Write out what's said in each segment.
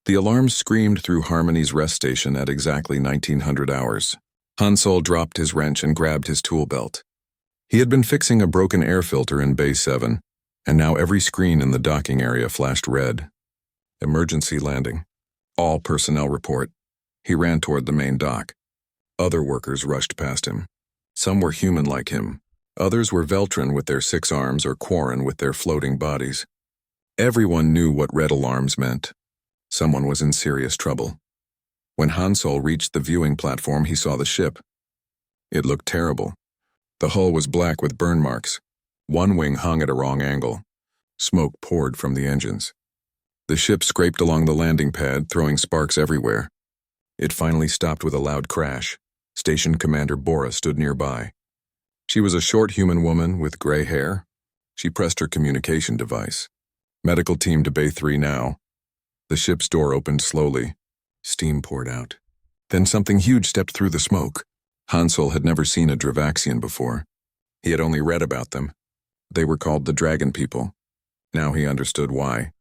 The alarm screamed through Harmony's rest station at exactly 1900 hours. Hansel dropped his wrench and grabbed his tool belt. He had been fixing a broken air filter in Bay 7, and now every screen in the docking area flashed red. Emergency landing. All personnel report. He ran toward the main dock. Other workers rushed past him. Some were human like him. Others were Veltran with their 6 arms or Quarren with their floating bodies. Everyone knew what red alarms meant. Someone was in serious trouble. When Hansel reached the viewing platform, he saw the ship. It looked terrible. The hull was black with burn marks. One wing hung at a wrong angle. Smoke poured from the engines. The ship scraped along the landing pad, throwing sparks everywhere. It finally stopped with a loud crash. Station Commander Bora stood nearby. She was a short human woman with gray hair. She pressed her communication device. Medical team to Bay 3 now. The ship's door opened slowly. Steam poured out. Then something huge stepped through the smoke. Hansel had never seen a Dravaxian before. He had only read about them. They were called the Dragon People. Now he understood why.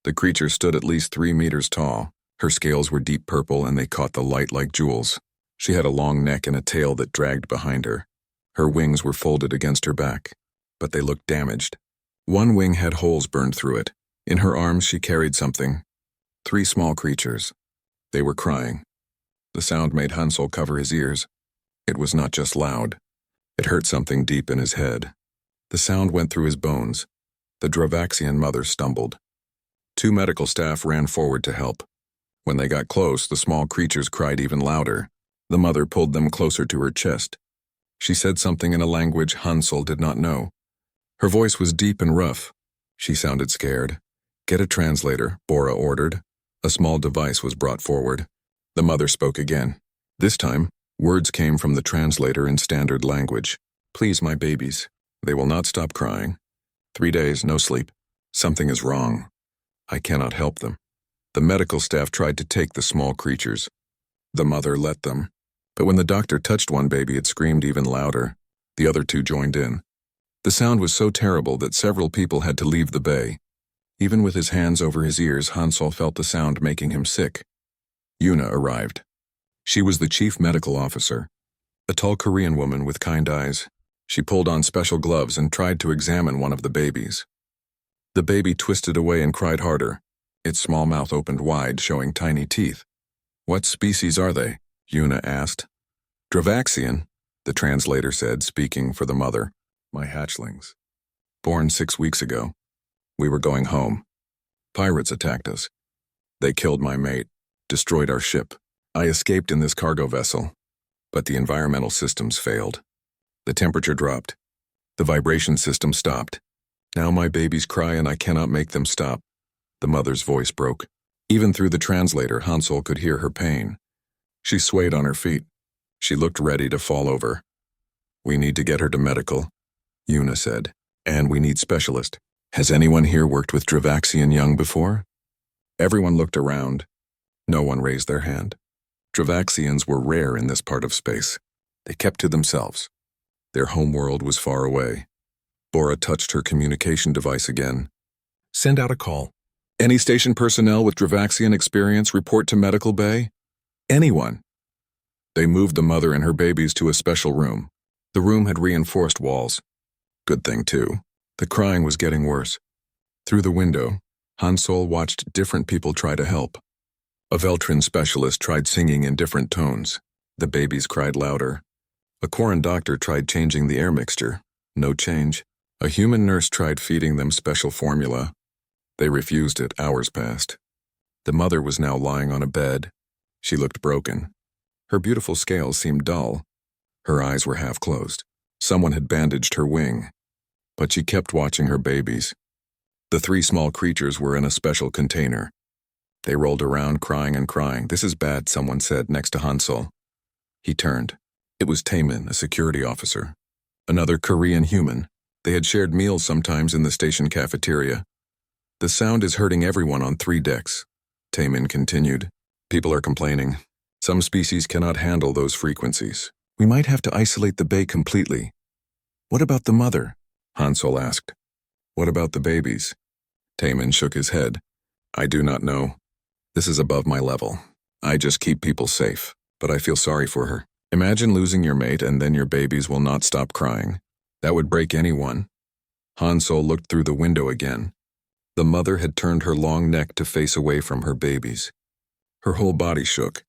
The creature stood at least 3 meters tall. Her scales were deep purple and they caught the light like jewels. She had a long neck and a tail that dragged behind her. Her wings were folded against her back, but they looked damaged. One wing had holes burned through it. In her arms she carried something. 3 small creatures. They were crying. The sound made Hansel cover his ears. It was not just loud. It hurt something deep in his head. The sound went through his bones. The Dravaxian mother stumbled. 2 medical staff ran forward to help. When they got close, the small creatures cried even louder. The mother pulled them closer to her chest. She said something in a language Hansel did not know. Her voice was deep and rough. She sounded scared. "Get a translator," Bora ordered. A small device was brought forward. The mother spoke again. This time, words came from the translator in standard language. "Please, my babies. They will not stop crying. 3 days, no sleep. Something is wrong. I cannot help them." The medical staff tried to take the small creatures. The mother let them. But when the doctor touched one baby, it screamed even louder. The other 2 joined in. The sound was so terrible that several people had to leave the bay. Even with his hands over his ears, Hansel felt the sound making him sick. Yuna arrived. She was the chief medical officer, a tall Korean woman with kind eyes. She pulled on special gloves and tried to examine one of the babies. The baby twisted away and cried harder. Its small mouth opened wide, showing tiny teeth. "What species are they?" Yuna asked. "Dravaxian," the translator said, speaking for the mother. "My hatchlings. Born 6 weeks ago. We were going home. Pirates attacked us. They killed my mate, destroyed our ship. I escaped in this cargo vessel, but the environmental systems failed. The temperature dropped. The vibration system stopped. Now my babies cry and I cannot make them stop." The mother's voice broke. Even through the translator, Hansel could hear her pain. She swayed on her feet. She looked ready to fall over. "We need to get her to medical," Yuna said. "And we need specialist. Has anyone here worked with Dravaxian young before?" Everyone looked around. No one raised their hand. Dravaxians were rare in this part of space. They kept to themselves. Their homeworld was far away. Bora touched her communication device again. "Send out a call. Any station personnel with Dravaxian experience report to medical bay? Anyone." They moved the mother and her babies to a special room. The room had reinforced walls. Good thing, too. The crying was getting worse. Through the window, Hansel watched different people try to help. A Veltran specialist tried singing in different tones. The babies cried louder. A Quarren doctor tried changing the air mixture. No change. A human nurse tried feeding them special formula. They refused it. Hours passed. The mother was now lying on a bed. She looked broken. Her beautiful scales seemed dull. Her eyes were half closed. Someone had bandaged her wing. But she kept watching her babies. The 3 small creatures were in a special container. They rolled around crying and crying. "This is bad," someone said next to Hansel. He turned. It was Taemin, a security officer. Another Korean human. They had shared meals sometimes in the station cafeteria. "The sound is hurting everyone on 3 decks," Taemin continued. "People are complaining. Some species cannot handle those frequencies. We might have to isolate the bay completely." "What about the mother?" Hansel asked. "What about the babies?" Taemin shook his head. "I do not know. This is above my level. I just keep people safe, but I feel sorry for her. Imagine losing your mate and then your babies will not stop crying. That would break anyone. Hansol looked through the window again. The mother had turned her long neck to face away from her babies. Her whole body shook.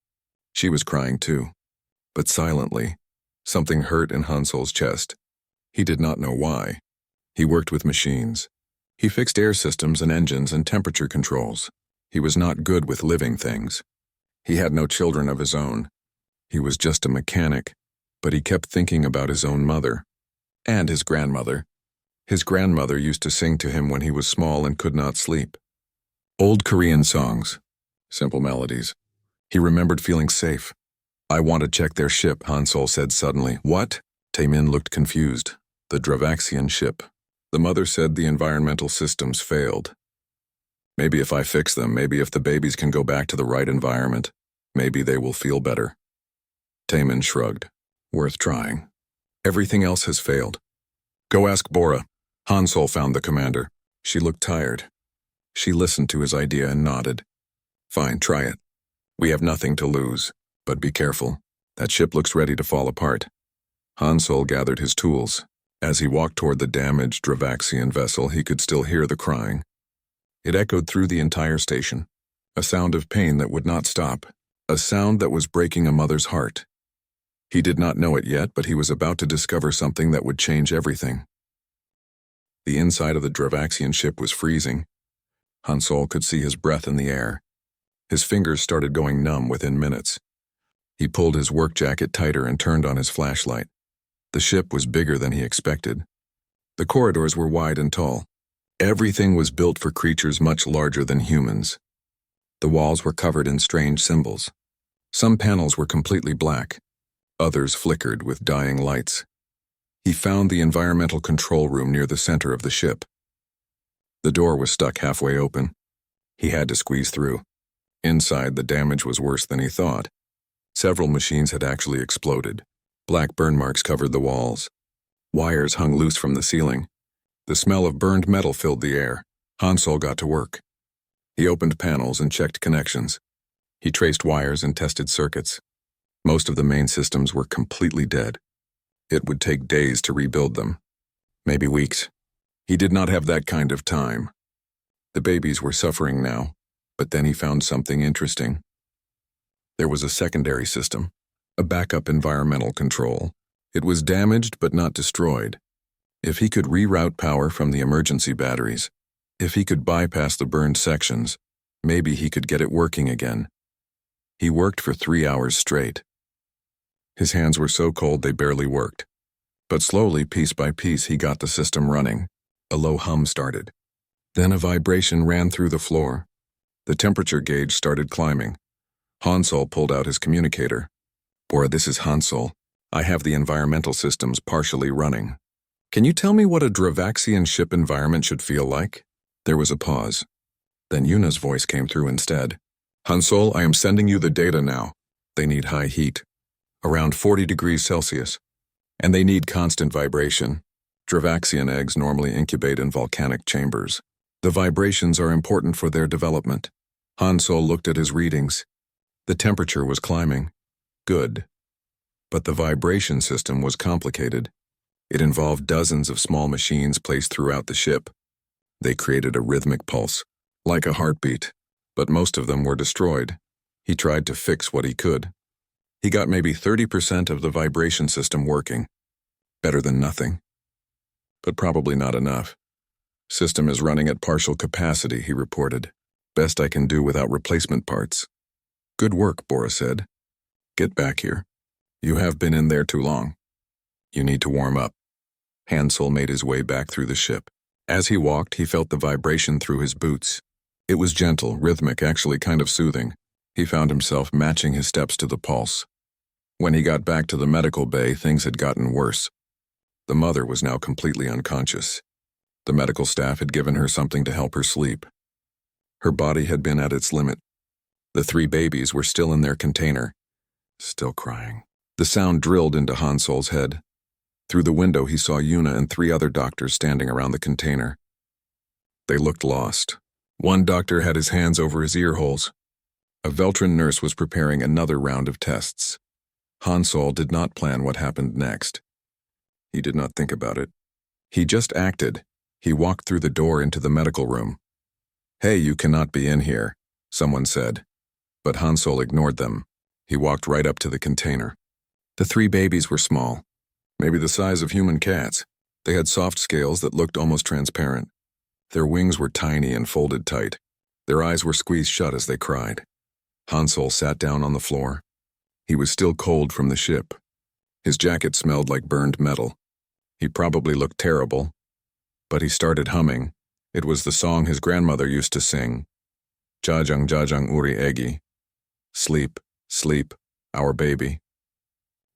She was crying too, but silently. Something hurt in Hansol's chest. He did not know why. He worked with machines. He fixed air systems and engines and temperature controls. He was not good with living things. He had no children of his own. He was just a mechanic, but he kept thinking about his own mother. And his grandmother. His grandmother used to sing to him when he was small and could not sleep. Old Korean songs. Simple melodies. He remembered feeling safe. I want to check their ship, Hansol said suddenly. What? Taemin looked confused. The Dravaxian ship. The mother said the environmental systems failed. Maybe if I fix them, maybe if the babies can go back to the right environment, maybe they will feel better. Taemin shrugged. Worth trying. Everything else has failed. Go ask Bora. Hansol found the commander. She looked tired. She listened to his idea and nodded. Fine, try it. We have nothing to lose, but be careful. That ship looks ready to fall apart. Hansol gathered his tools. As he walked toward the damaged Dravaxian vessel, he could still hear the crying. It echoed through the entire station. A sound of pain that would not stop. A sound that was breaking a mother's heart. He did not know it yet, but he was about to discover something that would change everything. The inside of the Dravaxian ship was freezing. Hansol could see his breath in the air. His fingers started going numb within minutes. He pulled his work jacket tighter and turned on his flashlight. The ship was bigger than he expected. The corridors were wide and tall. Everything was built for creatures much larger than humans. The walls were covered in strange symbols. Some panels were completely black. Others flickered with dying lights. He found the environmental control room near the center of the ship. The door was stuck halfway open. He had to squeeze through. Inside, the damage was worse than he thought. Several machines had actually exploded. Black burn marks covered the walls. Wires hung loose from the ceiling. The smell of burned metal filled the air. Hansol got to work. He opened panels and checked connections. He traced wires and tested circuits. Most of the main systems were completely dead. It would take days to rebuild them. Maybe weeks. He did not have that kind of time. The babies were suffering now, but then he found something interesting. There was a secondary system, a backup environmental control. It was damaged but not destroyed. If he could reroute power from the emergency batteries, if he could bypass the burned sections, maybe he could get it working again. He worked for 3 hours straight. His hands were so cold they barely worked. But slowly, piece by piece, he got the system running. A low hum started. Then a vibration ran through the floor. The temperature gauge started climbing. Hansol pulled out his communicator. Bora, this is Hansol. I have the environmental systems partially running. Can you tell me what a Dravaxian ship environment should feel like? There was a pause. Then Yuna's voice came through instead. Hansol, I am sending you the data now. They need high heat. Around 40 degrees Celsius. And they need constant vibration. Dravaxian eggs normally incubate in volcanic chambers. The vibrations are important for their development. Hansol looked at his readings. The temperature was climbing. Good. But the vibration system was complicated. It involved dozens of small machines placed throughout the ship. They created a rhythmic pulse, like a heartbeat, but most of them were destroyed. He tried to fix what he could. He got maybe 30% of the vibration system working. Better than nothing. But probably not enough. System is running at partial capacity, he reported. Best I can do without replacement parts. Good work, Bora said. Get back here. You have been in there too long. You need to warm up. Hansol made his way back through the ship. As he walked, he felt the vibration through his boots. It was gentle, rhythmic, actually kind of soothing. He found himself matching his steps to the pulse. When he got back to the medical bay, things had gotten worse. The mother was now completely unconscious. The medical staff had given her something to help her sleep. Her body had been at its limit. The 3 babies were still in their container, still crying. The sound drilled into Hansol's head. Through the window, he saw Yuna and 3 other doctors standing around the container. They looked lost. One doctor had his hands over his ear holes. A Veltran nurse was preparing another round of tests. Han Solo did not plan what happened next. He did not think about it. He just acted. He walked through the door into the medical room. "Hey, you cannot be in here," someone said. But Han Solo ignored them. He walked right up to the container. The 3 babies were small, maybe the size of human cats. They had soft scales that looked almost transparent. Their wings were tiny and folded tight. Their eyes were squeezed shut as they cried. Han Solo sat down on the floor. He was still cold from the ship. His jacket smelled like burned metal. He probably looked terrible, but he started humming. It was the song his grandmother used to sing. Jajang uri egi. Sleep, sleep, our baby.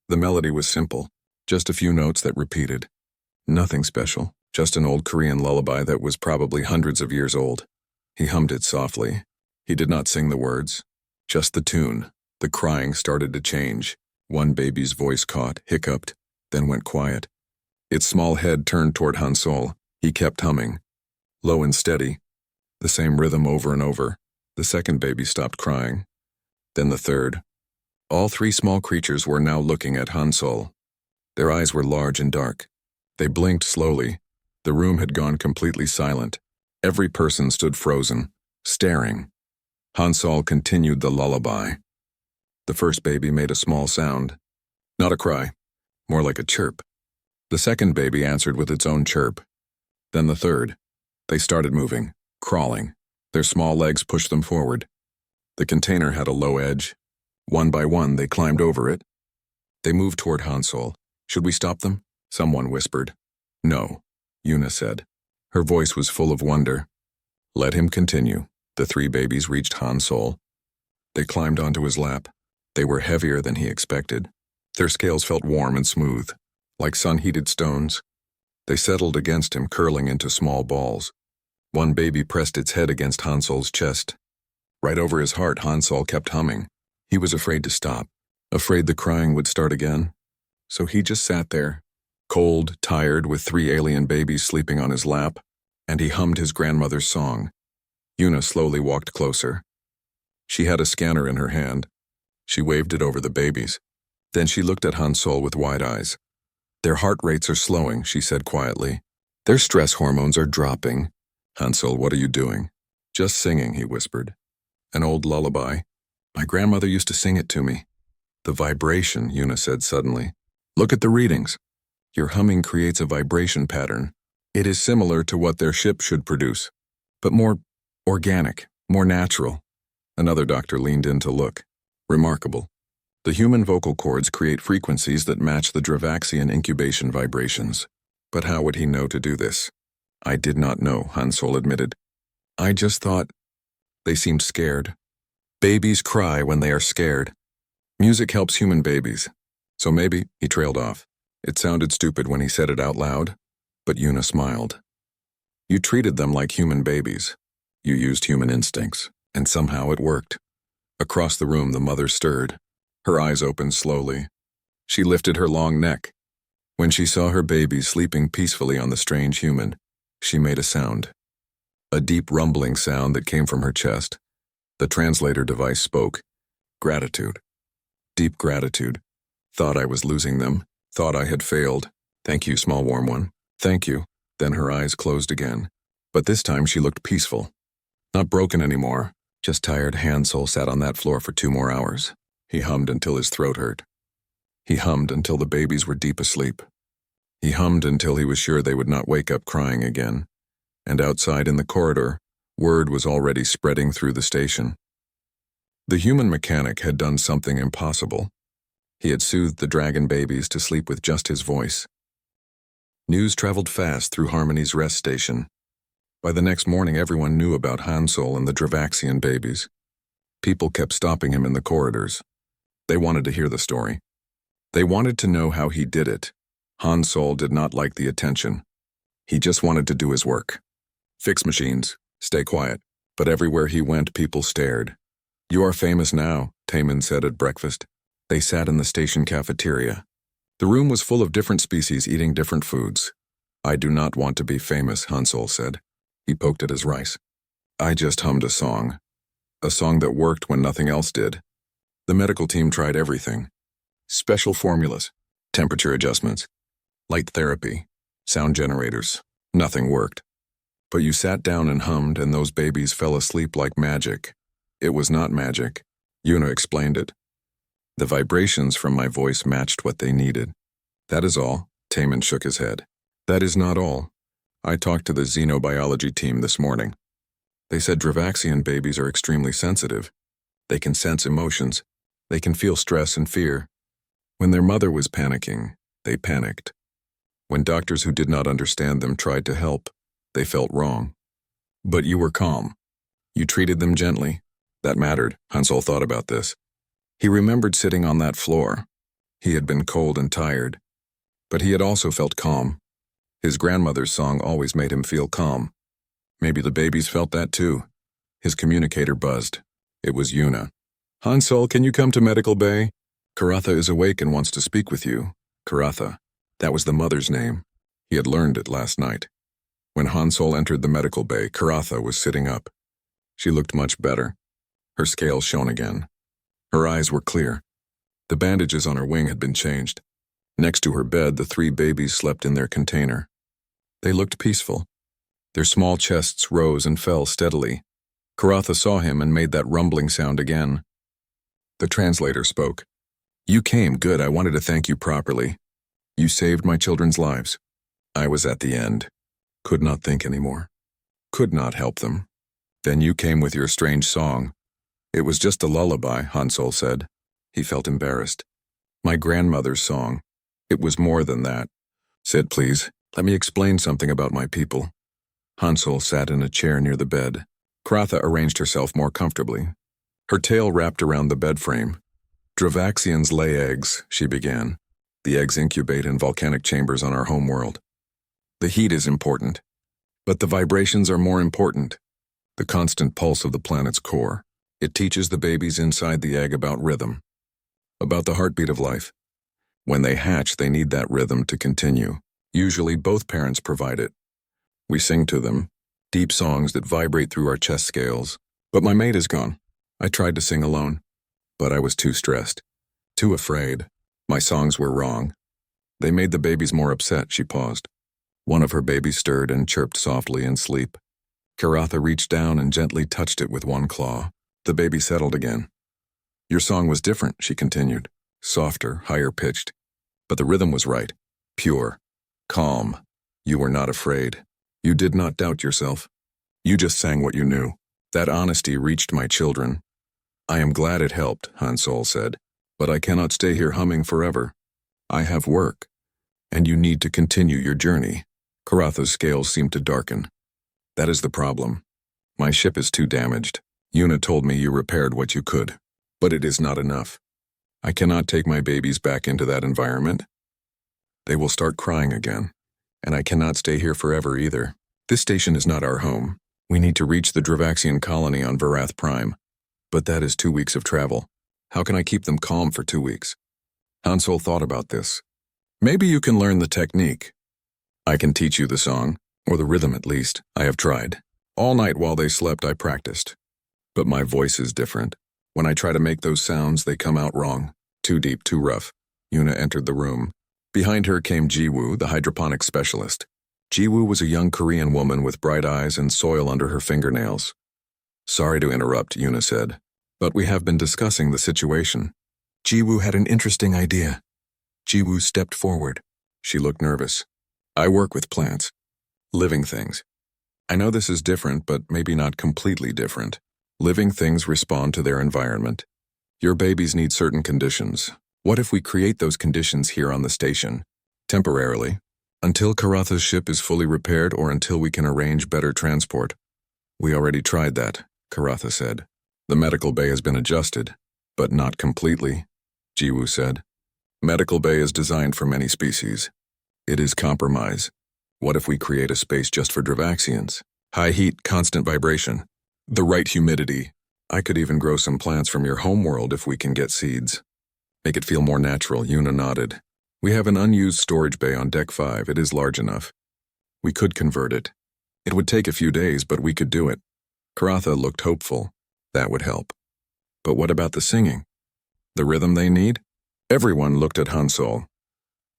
The melody was simple, just a few notes that repeated. Nothing special, just an old Korean lullaby that was probably hundreds of years old. He hummed it softly. He did not sing the words, just the tune. The crying started to change. One baby's voice caught, hiccuped, then went quiet. Its small head turned toward Han Solo. He kept humming, low and steady, the same rhythm over and over. The second baby stopped crying. Then the third. All 3 small creatures were now looking at Han Solo. Their eyes were large and dark. They blinked slowly. The room had gone completely silent. Every person stood frozen, staring. Han Solo continued the lullaby. The first baby made a small sound. Not a cry, more like a chirp. The second baby answered with its own chirp. Then the third. They started moving, crawling. Their small legs pushed them forward. The container had a low edge. One by one, they climbed over it. They moved toward Han Solo. "Should we stop them?" Someone whispered. "No," Yuna said. Her voice was full of wonder. "Let him continue." The 3 babies reached Han Solo. They climbed onto his lap. They were heavier than he expected. Their scales felt warm and smooth, like sun-heated stones. They settled against him, curling into small balls. One baby pressed its head against Han Solo's chest. Right over his heart, Han Solo kept humming. He was afraid to stop, afraid the crying would start again. So he just sat there, cold, tired, with 3 alien babies sleeping on his lap, and he hummed his grandmother's song. Yuna slowly walked closer. She had a scanner in her hand. She waved it over the babies. Then she looked at Han Solo with wide eyes. "Their heart rates are slowing," she said quietly. "Their stress hormones are dropping." "Han Solo, what are you doing?" "Just singing," he whispered. "An old lullaby. My grandmother used to sing it to me." "The vibration," Yuna said suddenly. "Look at the readings. Your humming creates a vibration pattern. It is similar to what their ship should produce, but more organic, more natural." Another doctor leaned in to look. "Remarkable. The human vocal cords create frequencies that match the Dravaxian incubation vibrations. But how would he know to do this?" "I did not know," Han Solo admitted. "I just thought they seemed scared. Babies cry when they are scared. Music helps human babies. So maybe," he trailed off. It sounded stupid when he said it out loud, but Yuna smiled. "You treated them like human babies. You used human instincts, and somehow it worked." Across the room, the mother stirred. Her eyes opened slowly. She lifted her long neck. When she saw her baby sleeping peacefully on the strange human, she made a sound. A deep rumbling sound that came from her chest. The translator device spoke. "Gratitude. Deep gratitude. Thought I was losing them. Thought I had failed. Thank you, small warm one. Thank you." Then her eyes closed again. But this time she looked peaceful. Not broken anymore. Just tired. Han Solo sat on that floor for 2 more hours. He hummed until his throat hurt. He hummed until the babies were deep asleep. He hummed until he was sure they would not wake up crying again. And outside in the corridor, word was already spreading through the station. The human mechanic had done something impossible. He had soothed the dragon babies to sleep with just his voice. News traveled fast through Harmony's rest station. By the next morning, everyone knew about Han Solo and the Dravaxian babies. People kept stopping him in the corridors. They wanted to hear the story. They wanted to know how he did it. Han Solo did not like the attention. He just wanted to do his work. Fix machines, stay quiet. But everywhere he went, people stared. "You are famous now," Taman said at breakfast. They sat in the station cafeteria. The room was full of different species eating different foods. "I do not want to be famous," Han Solo said. He poked at his rice. "I just hummed a song." A song that worked when nothing else did. The medical team tried everything. Special formulas, temperature adjustments, light therapy, sound generators. Nothing worked. But you sat down and hummed, and those babies fell asleep like magic. It was not magic. Yuna explained it. The vibrations from my voice matched what they needed. That is all. Taman shook his head. That is not all. I talked to the xenobiology team this morning. They said Dravaxian babies are extremely sensitive. They can sense emotions. They can feel stress and fear. When their mother was panicking, they panicked. When doctors who did not understand them tried to help, they felt wrong. But you were calm. You treated them gently. That mattered. Hansel thought about this. He remembered sitting on that floor. He had been cold and tired. But he had also felt calm. His grandmother's song always made him feel calm. Maybe the babies felt that too. His communicator buzzed. It was Yuna. Hansel, can you come to Medical Bay? Karatha is awake and wants to speak with you. Karatha. That was the mother's name. He had learned it last night. When Hansel entered the medical bay, Karatha was sitting up. She looked much better. Her scales shone again. Her eyes were clear. The bandages on her wing had been changed. Next to her bed, the 3 babies slept in their container. They looked peaceful. Their small chests rose and fell steadily. Karatha saw him and made that rumbling sound again. The translator spoke. You came, good. I wanted to thank you properly. You saved my children's lives. I was at the end. Could not think anymore. Could not help them. Then you came with your strange song. It was just a lullaby, Hansel said. He felt embarrassed. My grandmother's song. It was more than that. Sit, please. Let me explain something about my people. Hansel sat in a chair near the bed. Karatha arranged herself more comfortably. Her tail wrapped around the bed frame. Dravaxians lay eggs, she began. The eggs incubate in volcanic chambers on our homeworld. The heat is important, but the vibrations are more important. The constant pulse of the planet's core. It teaches the babies inside the egg about rhythm, about the heartbeat of life. When they hatch, they need that rhythm to continue. Usually both parents provide it. We sing to them, deep songs that vibrate through our chest scales. But my maid is gone. I tried to sing alone, but I was too stressed, too afraid. My songs were wrong. They made the babies more upset, she paused. One of her babies stirred and chirped softly in sleep. Karatha reached down and gently touched it with one claw. The baby settled again. Your song was different, she continued. Softer, higher pitched. But the rhythm was right. Pure. Calm. You were not afraid. You did not doubt yourself. You just sang what you knew. That honesty reached my children. I am glad it helped, Hansel said. But I cannot stay here humming forever. I have work. And you need to continue your journey. Karatha's scales seemed to darken. That is the problem. My ship is too damaged. Yuna told me you repaired what you could. But it is not enough. I cannot take my babies back into that environment. They will start crying again. And I cannot stay here forever either. This station is not our home. We need to reach the Dravaxian colony on Varath Prime. But that is 2 weeks of travel. How can I keep them calm for 2 weeks? Hansel thought about this. Maybe you can learn the technique. I can teach you the song, or the rhythm at least. I have tried. All night while they slept, I practiced. But my voice is different. When I try to make those sounds, they come out wrong. Too deep, too rough. Yuna entered the room. Behind her came Jiwoo, the hydroponics specialist. Jiwoo was a young Korean woman with bright eyes and soil under her fingernails. Sorry to interrupt, Yuna said, but we have been discussing the situation. Jiwoo had an interesting idea. Jiwoo stepped forward. She looked nervous. I work with plants. Living things. I know this is different, but maybe not completely different. Living things respond to their environment. Your babies need certain conditions. What if we create those conditions here on the station? Temporarily. Until Karatha's ship is fully repaired or until we can arrange better transport. We already tried that, Karatha said. The medical bay has been adjusted, but not completely, Jiwoo said. Medical bay is designed for many species. It is compromise. What if we create a space just for Dravaxians? High heat, constant vibration. The right humidity. I could even grow some plants from your homeworld if we can get seeds. Make it feel more natural, Yuna nodded. We have an unused storage bay on Deck 5. It is large enough. We could convert it. It would take a few days, but we could do it. Karatha looked hopeful. That would help. But what about the singing? The rhythm they need? Everyone looked at Hansol.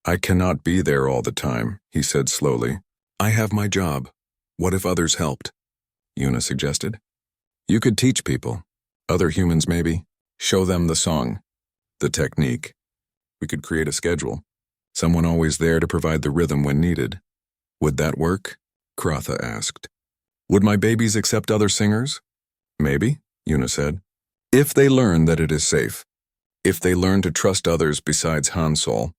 I cannot be there all the time, he said slowly. I have my job. What if others helped? Yuna suggested. You could teach people. Other humans maybe. Show them the song. The technique. We could create a schedule. Someone always there to provide the rhythm when needed. Would that work? Karatha asked. Would my babies accept other singers? Maybe, Yuna said. If they learn that it is safe. If they learn to trust others besides Hansol,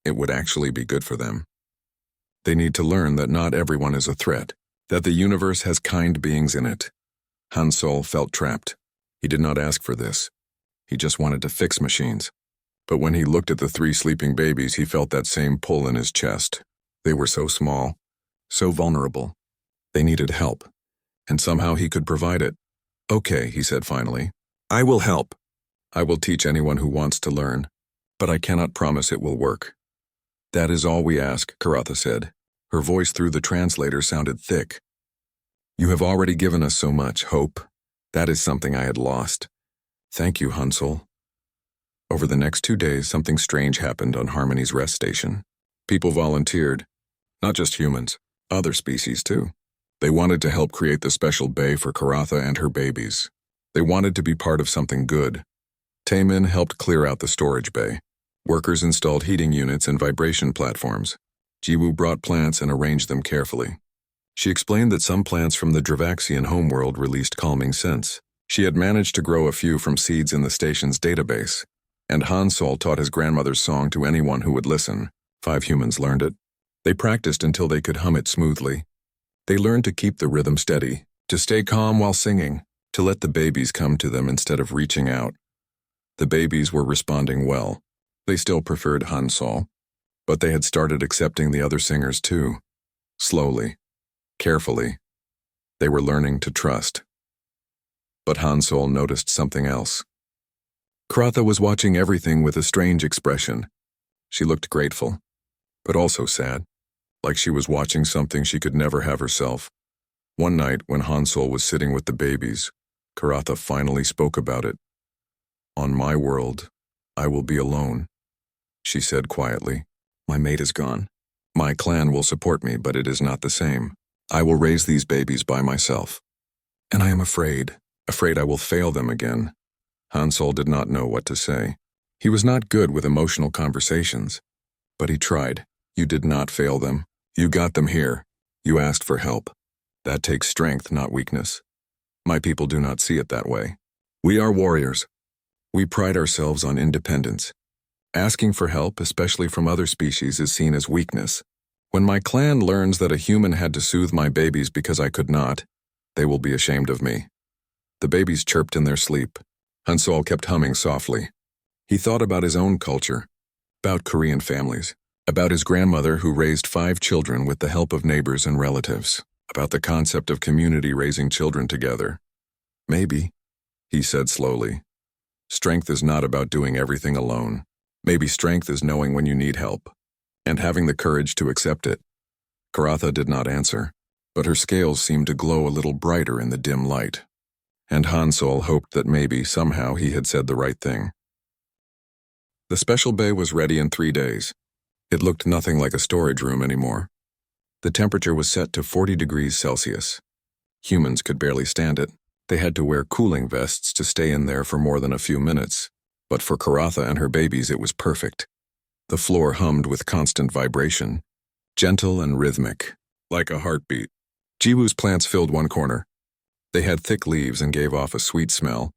it would actually be good for them. They need to learn that not everyone is a threat, that the universe has kind beings in it. Hansol felt trapped. He did not ask for this. He just wanted to fix machines. But when he looked at the 3 sleeping babies, he felt that same pull in his chest. They were so small, so vulnerable. They needed help, and somehow he could provide it. Okay, he said finally. I will help. I will teach anyone who wants to learn, but I cannot promise it will work. That is all we ask, Karatha said. Her voice through the translator sounded thick. You have already given us so much, Hope. That is something I had lost. Thank you, Hansol. Over the next 2 days, something strange happened on Harmony's rest station. People volunteered. Not just humans, other species too. They wanted to help create the special bay for Karatha and her babies. They wanted to be part of something good. Taemin helped clear out the storage bay. Workers installed heating units and vibration platforms. Jiwoo brought plants and arranged them carefully. She explained that some plants from the Dravaxian homeworld released calming scents. She had managed to grow a few from seeds in the station's database. And Hansol taught his grandmother's song to anyone who would listen. 5 humans learned it. They practiced until they could hum it smoothly. They learned to keep the rhythm steady, to stay calm while singing, to let the babies come to them instead of reaching out. The babies were responding well. They still preferred Hansol, but they had started accepting the other singers too. Slowly, carefully. They were learning to trust. But Hansol noticed something else. Karatha was watching everything with a strange expression. She looked grateful, but also sad, like she was watching something she could never have herself. One night, when Hansol was sitting with the babies, Karatha finally spoke about it. On my world, I will be alone, she said quietly. My mate is gone. My clan will support me, but it is not the same. I will raise these babies by myself. And I am afraid I will fail them again. Hansol did not know what to say. He was not good with emotional conversations, but he tried. You did not fail them. You got them here. You asked for help. That takes strength, not weakness. My people do not see it that way. We are warriors. We pride ourselves on independence. Asking for help, especially from other species, is seen as weakness. When my clan learns that a human had to soothe my babies because I could not, they will be ashamed of me. The babies chirped in their sleep. Hansol kept humming softly. He thought about his own culture, about Korean families, about his grandmother who raised 5 children with the help of neighbors and relatives, about the concept of community raising children together. Maybe, he said slowly, strength is not about doing everything alone. Maybe strength is knowing when you need help, and having the courage to accept it. Karatha did not answer, but her scales seemed to glow a little brighter in the dim light. And Hansol hoped that maybe, somehow, he had said the right thing. The special bay was ready in 3 days. It looked nothing like a storage room anymore. The temperature was set to 40 degrees Celsius. Humans could barely stand it. They had to wear cooling vests to stay in there for more than a few minutes. But for Karatha and her babies, it was perfect. The floor hummed with constant vibration, gentle and rhythmic, like a heartbeat. Jiwoo's plants filled one corner. They had thick leaves and gave off a sweet smell.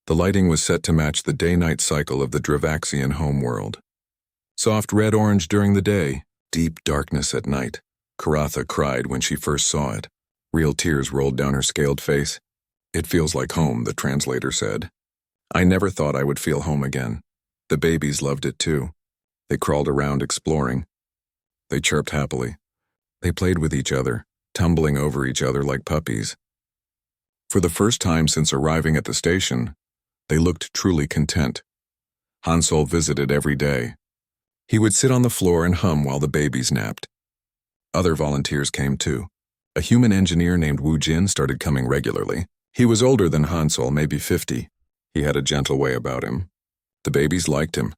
The lighting was set to match the day-night cycle of the Dravaxian homeworld. Soft red-orange during the day, deep darkness at night. Karatha cried when she first saw it. Real tears rolled down her scaled face. It feels like home, the translator said. I never thought I would feel home again. The babies loved it too. They crawled around exploring. They chirped happily. They played with each other, tumbling over each other like puppies. For the first time since arriving at the station, they looked truly content. Hansol visited every day. He would sit on the floor and hum while the babies napped. Other volunteers came too. A human engineer named Woo Jin started coming regularly. He was older than Hansel, maybe 50. He had a gentle way about him. The babies liked him.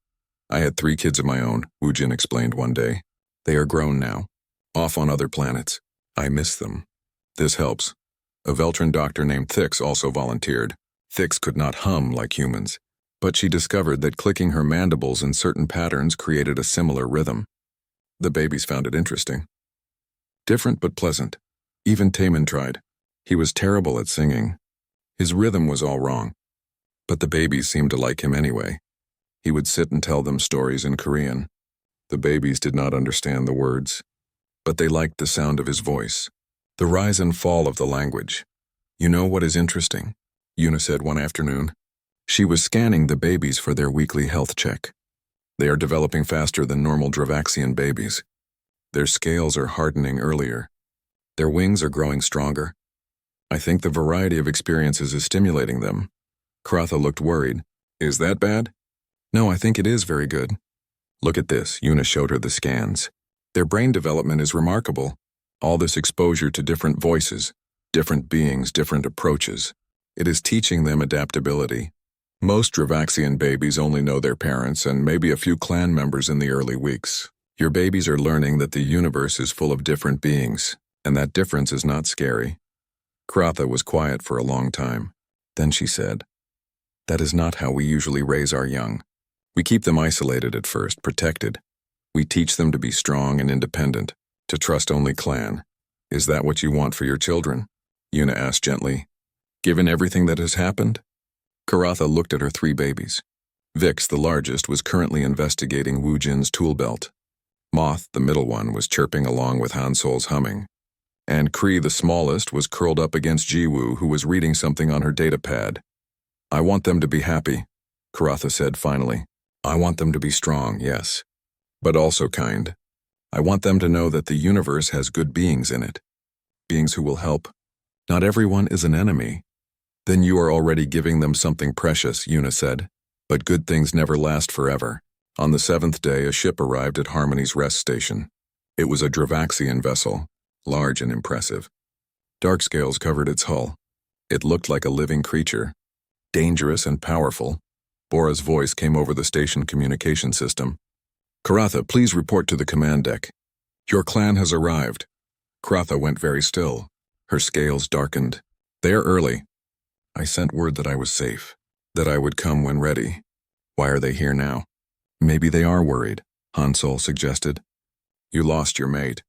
I had 3 kids of my own, Woojin explained one day. They are grown now, off on other planets. I miss them. This helps. A Veltran doctor named Thix also volunteered. Thix could not hum like humans, but she discovered that clicking her mandibles in certain patterns created a similar rhythm. The babies found it interesting. Different but pleasant. Even Taman tried. He was terrible at singing. His rhythm was all wrong. But the babies seemed to like him anyway. He would sit and tell them stories in Korean. The babies did not understand the words, but they liked the sound of his voice. The rise and fall of the language. You know what is interesting? Yuna said one afternoon. She was scanning the babies for their weekly health check. They are developing faster than normal Dravaxian babies. Their scales are hardening earlier. Their wings are growing stronger. I think the variety of experiences is stimulating them. Karatha looked worried. Is that bad? No, I think it is very good. Look at this, Yuna showed her the scans. Their brain development is remarkable. All this exposure to different voices, different beings, different approaches. It is teaching them adaptability. Most Dravaxian babies only know their parents and maybe a few clan members in the early weeks. Your babies are learning that the universe is full of different beings, and that difference is not scary. Karatha was quiet for a long time. Then she said, "That is not how we usually raise our young. We keep them isolated at first, protected. We teach them to be strong and independent, to trust only clan. Is that what you want for your children?" Yuna asked gently. "Given everything that has happened?" Karatha looked at her 3 babies. Vix, the largest, was currently investigating Woojin's tool belt. Moth, the middle one, was chirping along with Hansol's humming. And Kree, the smallest, was curled up against Jiwoo, who was reading something on her data pad. "I want them to be happy," Karatha said finally. "I want them to be strong, yes, but also kind. I want them to know that the universe has good beings in it. Beings who will help. Not everyone is an enemy." "Then you are already giving them something precious," Yuna said. "But good things never last forever." On the 7th day, a ship arrived at Harmony's rest station. It was a Dravaxian vessel, large and impressive. Dark scales covered its hull. It looked like a living creature. Dangerous and powerful. Bora's voice came over the station communication system. "Karatha, please report to the command deck. Your clan has arrived." Karatha went very still. Her scales darkened. "They are early. I sent word that I was safe, that I would come when ready. Why are they here now?" "Maybe they are worried," Hansol suggested. "You lost your mate.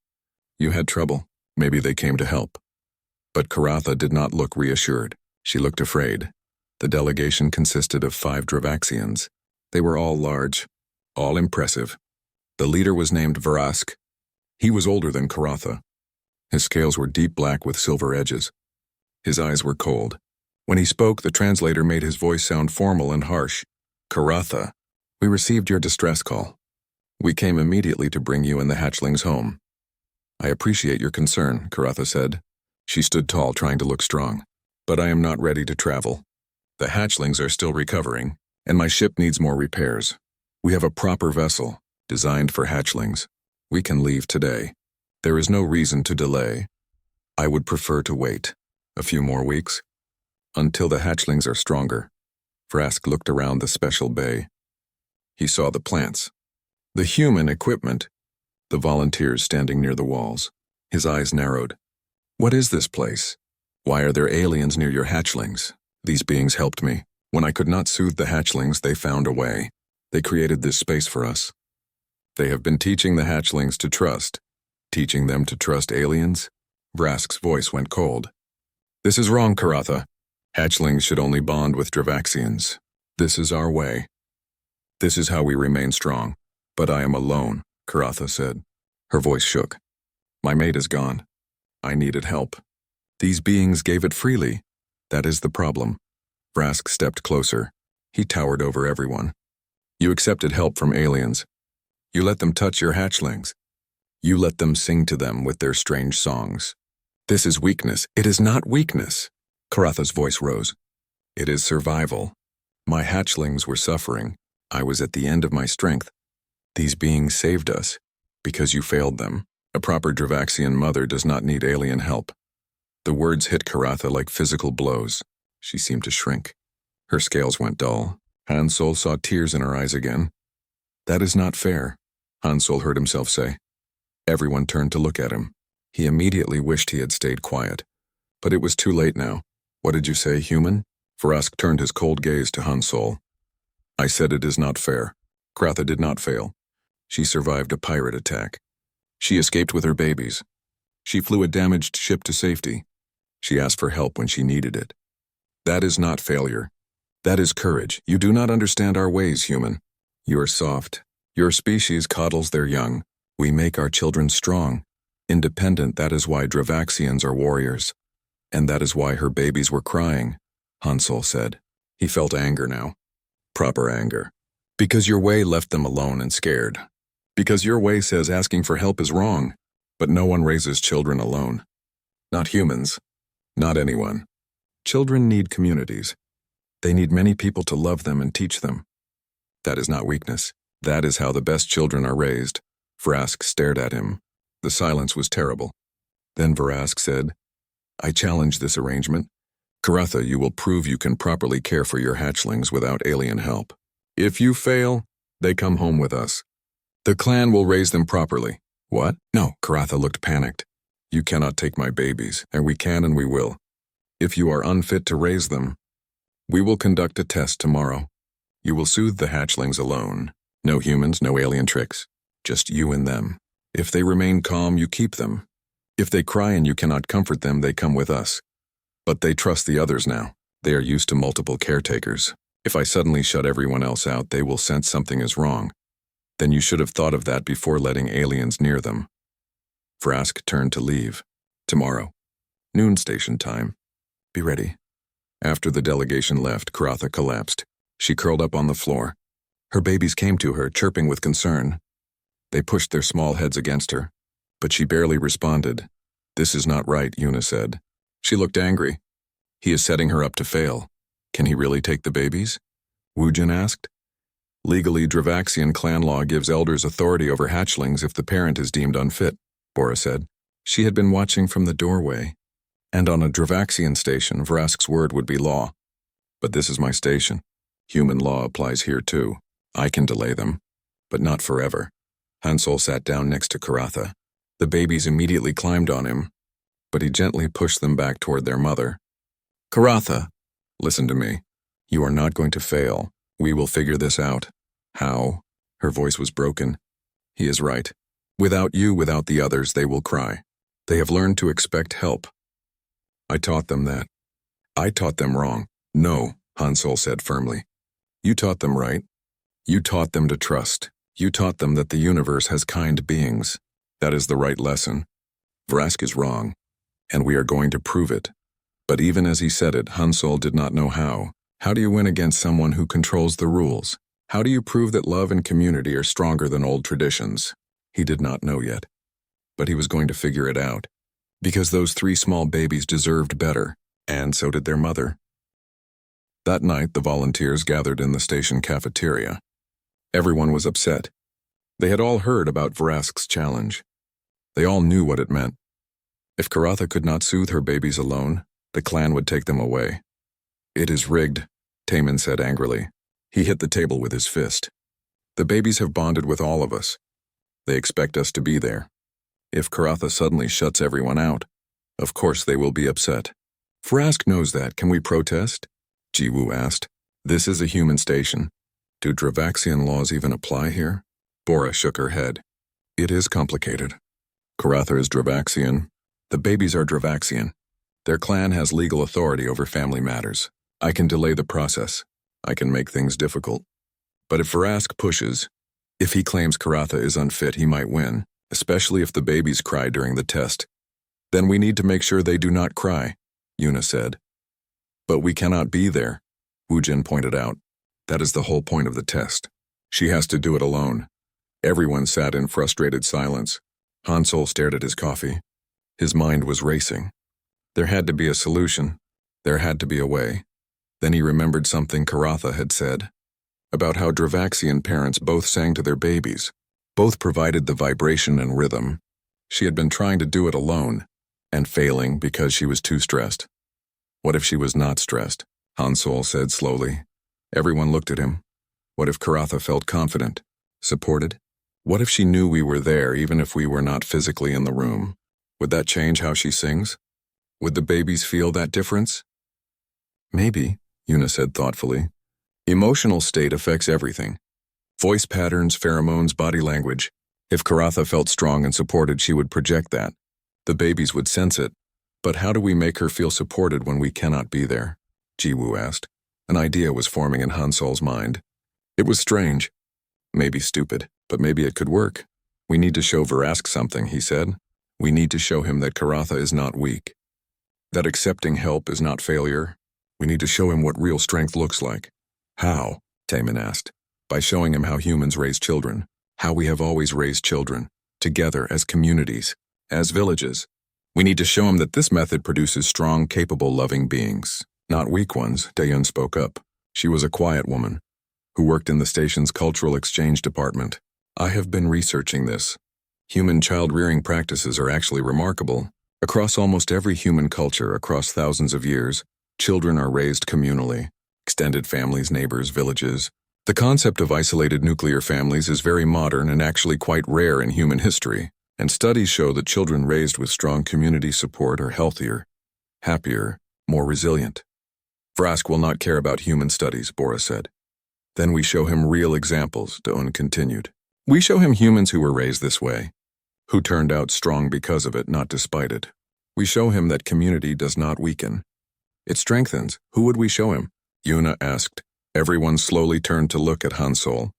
You had trouble. Maybe they came to help." But Karatha did not look reassured. She looked afraid. The delegation consisted of 5 Dravaxians. They were all large, all impressive. The leader was named Varask. He was older than Karatha. His scales were deep black with silver edges. His eyes were cold. When he spoke, the translator made his voice sound formal and harsh. "Karatha, we received your distress call. We came immediately to bring you and the hatchlings home." "I appreciate your concern," Karatha said. She stood tall, trying to look strong. "But I am not ready to travel. The hatchlings are still recovering, and my ship needs more repairs. We have a proper vessel, designed for hatchlings. We can leave today. There is no reason to delay. I would prefer to wait a few more weeks, until the hatchlings are stronger." Vrask looked around the special bay. He saw the plants, the human equipment, the volunteers standing near the walls. His eyes narrowed. "What is this place? Why are there aliens near your hatchlings? These beings helped me. When I could not soothe the hatchlings, they found a way. They created this space for us. They have been teaching the hatchlings to trust, teaching them to trust aliens." Vrask's voice went cold. "This is wrong, Karatha. Hatchlings should only bond with Dravaxians. This is our way. This is how we remain strong. But I am alone," Karatha said. Her voice shook. "My mate is gone. I needed help. These beings gave it freely. That is the problem." Vrask stepped closer. He towered over everyone. "You accepted help from aliens. You let them touch your hatchlings. You let them sing to them with their strange songs. This is weakness." "It is not weakness." Karatha's voice rose. "It is survival. My hatchlings were suffering. I was at the end of my strength. These beings saved us, because you failed them. A proper Dravaxian mother does not need alien help." The words hit Karatha like physical blows. She seemed to shrink. Her scales went dull. Hansol saw tears in her eyes again. That is not fair, Hansol heard himself say. Everyone turned to look at him. He immediately wished he had stayed quiet. But it was too late now. What did you say, human? Vrask turned his cold gaze to Hansol. I said it is not fair. Kratha did not fail. She survived a pirate attack. She escaped with her babies. She flew a damaged ship to safety. She asked for help when she needed it. That is not failure. That is courage. You do not understand our ways, human. You are soft. Your species coddles their young. We make our children strong. Independent, that is why Dravaxians are warriors. And that is why her babies were crying, Hansol said. He felt anger now. Proper anger. Because your way left them alone and scared. Because your way says asking for help is wrong. But no one raises children alone. Not humans. Not anyone. Children need communities. They need many people to love them and teach them. That is not weakness. That is how the best children are raised. Vrask stared at him. The silence was terrible. Then Vrask said, I challenge this arrangement. Karatha, you will prove you can properly care for your hatchlings without alien help. If you fail, they come home with us. The clan will raise them properly. What? No, Karatha looked panicked. You cannot take my babies, and we can and we will. If you are unfit to raise them, we will conduct a test tomorrow. You will soothe the hatchlings alone. No humans, no alien tricks. Just you and them. If they remain calm, you keep them. If they cry and you cannot comfort them, they come with us. But they trust the others now. They are used to multiple caretakers. If I suddenly shut everyone else out, they will sense something is wrong. Then you should have thought of that before letting aliens near them. Vrask turned to leave. Tomorrow. Noon station time. Be ready. After the delegation left, Karatha collapsed. She curled up on the floor. Her babies came to her, chirping with concern. They pushed their small heads against her, but she barely responded. This is not right, Yuna said. She looked angry. He is setting her up to fail. Can he really take the babies? Wujin asked. Legally, Dravaxian clan law gives elders authority over hatchlings if the parent is deemed unfit, Bora said. She had been watching from the doorway. And on a Dravaxian station, Vrask's word would be law. But this is my station. Human law applies here too. I can delay them, but not forever. Hansol sat down next to Karatha. The babies immediately climbed on him, but he gently pushed them back toward their mother. Karatha, listen to me. You are not going to fail. We will figure this out. How? Her voice was broken. He is right. Without you, without the others, they will cry. They have learned to expect help. I taught them that. I taught them wrong. No, Hansol said firmly. You taught them right. You taught them to trust. You taught them that the universe has kind beings. That is the right lesson. Vrask is wrong, and we are going to prove it. But even as he said it, Hansol did not know how. How do you win against someone who controls the rules? How do you prove that love and community are stronger than old traditions? He did not know yet. But he was going to figure it out. Because those 3 small babies deserved better, and so did their mother. That night, the volunteers gathered in the station cafeteria. Everyone was upset. They had all heard about Vrask's challenge. They all knew what it meant. If Karatha could not soothe her babies alone, the clan would take them away. It is rigged, Taman said angrily. He hit the table with his fist. The babies have bonded with all of us. They expect us to be there. If Karatha suddenly shuts everyone out, of course they will be upset. Vrask knows that. Can we protest? Jiwoo asked. This is a human station. Do Dravaxian laws even apply here? Bora shook her head. It is complicated. Karatha is Dravaxian. The babies are Dravaxian. Their clan has legal authority over family matters. I can delay the process. I can make things difficult. But if Vrask pushes, if he claims Karatha is unfit, he might win, especially if the babies cry during the test. Then we need to make sure they do not cry, Yuna said. But we cannot be there, Wujin pointed out. That is the whole point of the test. She has to do it alone. Everyone sat in frustrated silence. Hansol stared at his coffee. His mind was racing. There had to be a solution. There had to be a way. Then he remembered something Karatha had said, about how Dravaxian parents both sang to their babies. Both provided the vibration and rhythm. She had been trying to do it alone, and failing because she was too stressed. What if she was not stressed? Hansol said slowly. Everyone looked at him. What if Karatha felt confident, supported? What if she knew we were there even if we were not physically in the room? Would that change how she sings? Would the babies feel that difference? Maybe, Yuna said thoughtfully. Emotional state affects everything. Voice patterns, pheromones, body language. If Karatha felt strong and supported, she would project that. The babies would sense it. But how do we make her feel supported when we cannot be there? Jiwoo asked. An idea was forming in Hansol's mind. It was strange. Maybe stupid, but maybe it could work. We need to show Verask something, he said. We need to show him that Karatha is not weak. That accepting help is not failure. We need to show him what real strength looks like. How? Taemin asked. By showing him how humans raise children. How we have always raised children. Together, as communities. As villages. We need to show him that this method produces strong, capable, loving beings. Not weak ones, Daeun spoke up. She was a quiet woman, who worked in the station's cultural exchange department. I have been researching this. Human child-rearing practices are actually remarkable. Across almost every human culture, across thousands of years, children are raised communally. Extended families, neighbors, villages. The concept of isolated nuclear families is very modern and actually quite rare in human history, and studies show that children raised with strong community support are healthier, happier, more resilient. Vrask will not care about human studies, Bora said. Then we show him real examples, Daeun continued. We show him humans who were raised this way, who turned out strong because of it, not despite it. We show him that community does not weaken. It strengthens. Who would we show him? Yuna asked. Everyone slowly turned to look at Hansol.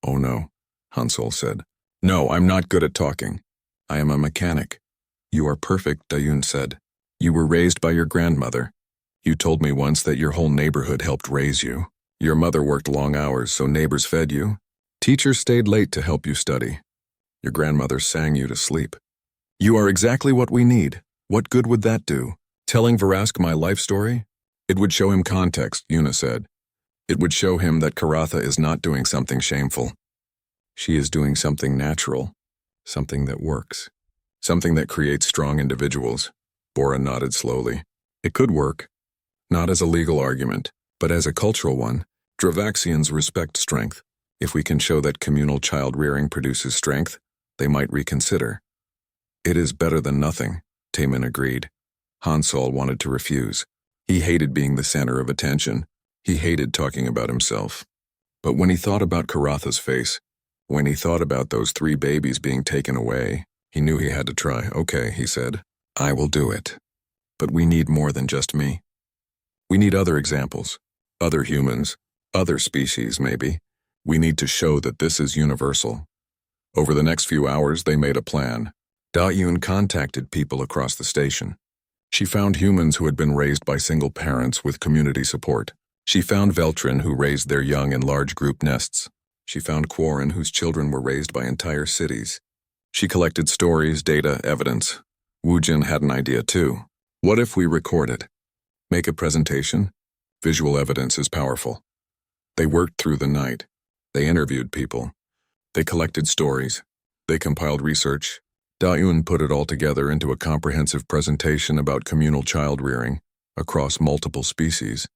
Oh no, Hansol said. No, I'm not good at talking. I am a mechanic. You are perfect, Daeun said. You were raised by your grandmother. You told me once that your whole neighborhood helped raise you. Your mother worked long hours, so neighbors fed you. Teachers stayed late to help you study. Your grandmother sang you to sleep. You are exactly what we need. What good would that do? Telling Verask my life story? It would show him context, Yuna said. It would show him that Karatha is not doing something shameful. She is doing something natural, something that works, something that creates strong individuals. Bora nodded slowly. It could work, not as a legal argument, but as a cultural one. Dravaxians respect strength. If we can show that communal child-rearing produces strength, they might reconsider. It is better than nothing, Taemin agreed. Hansol wanted to refuse. He hated being the center of attention. He hated talking about himself. But when he thought about Karatha's face, when he thought about those 3 babies being taken away, he knew he had to try. Okay, he said, I will do it. But we need more than just me. We need other examples, other humans, other species maybe. We need to show that this is universal. Over the next few hours, they made a plan. Daeun contacted people across the station. She found humans who had been raised by single parents with community support. She found Veltrin, who raised their young in large group nests. She found Quarren, whose children were raised by entire cities. She collected stories, data, evidence. Woojin had an idea too. What if we record it? Make a presentation? Visual evidence is powerful. They worked through the night. They interviewed people. They collected stories. They compiled research. Daeun put it all together into a comprehensive presentation about communal child-rearing across multiple species.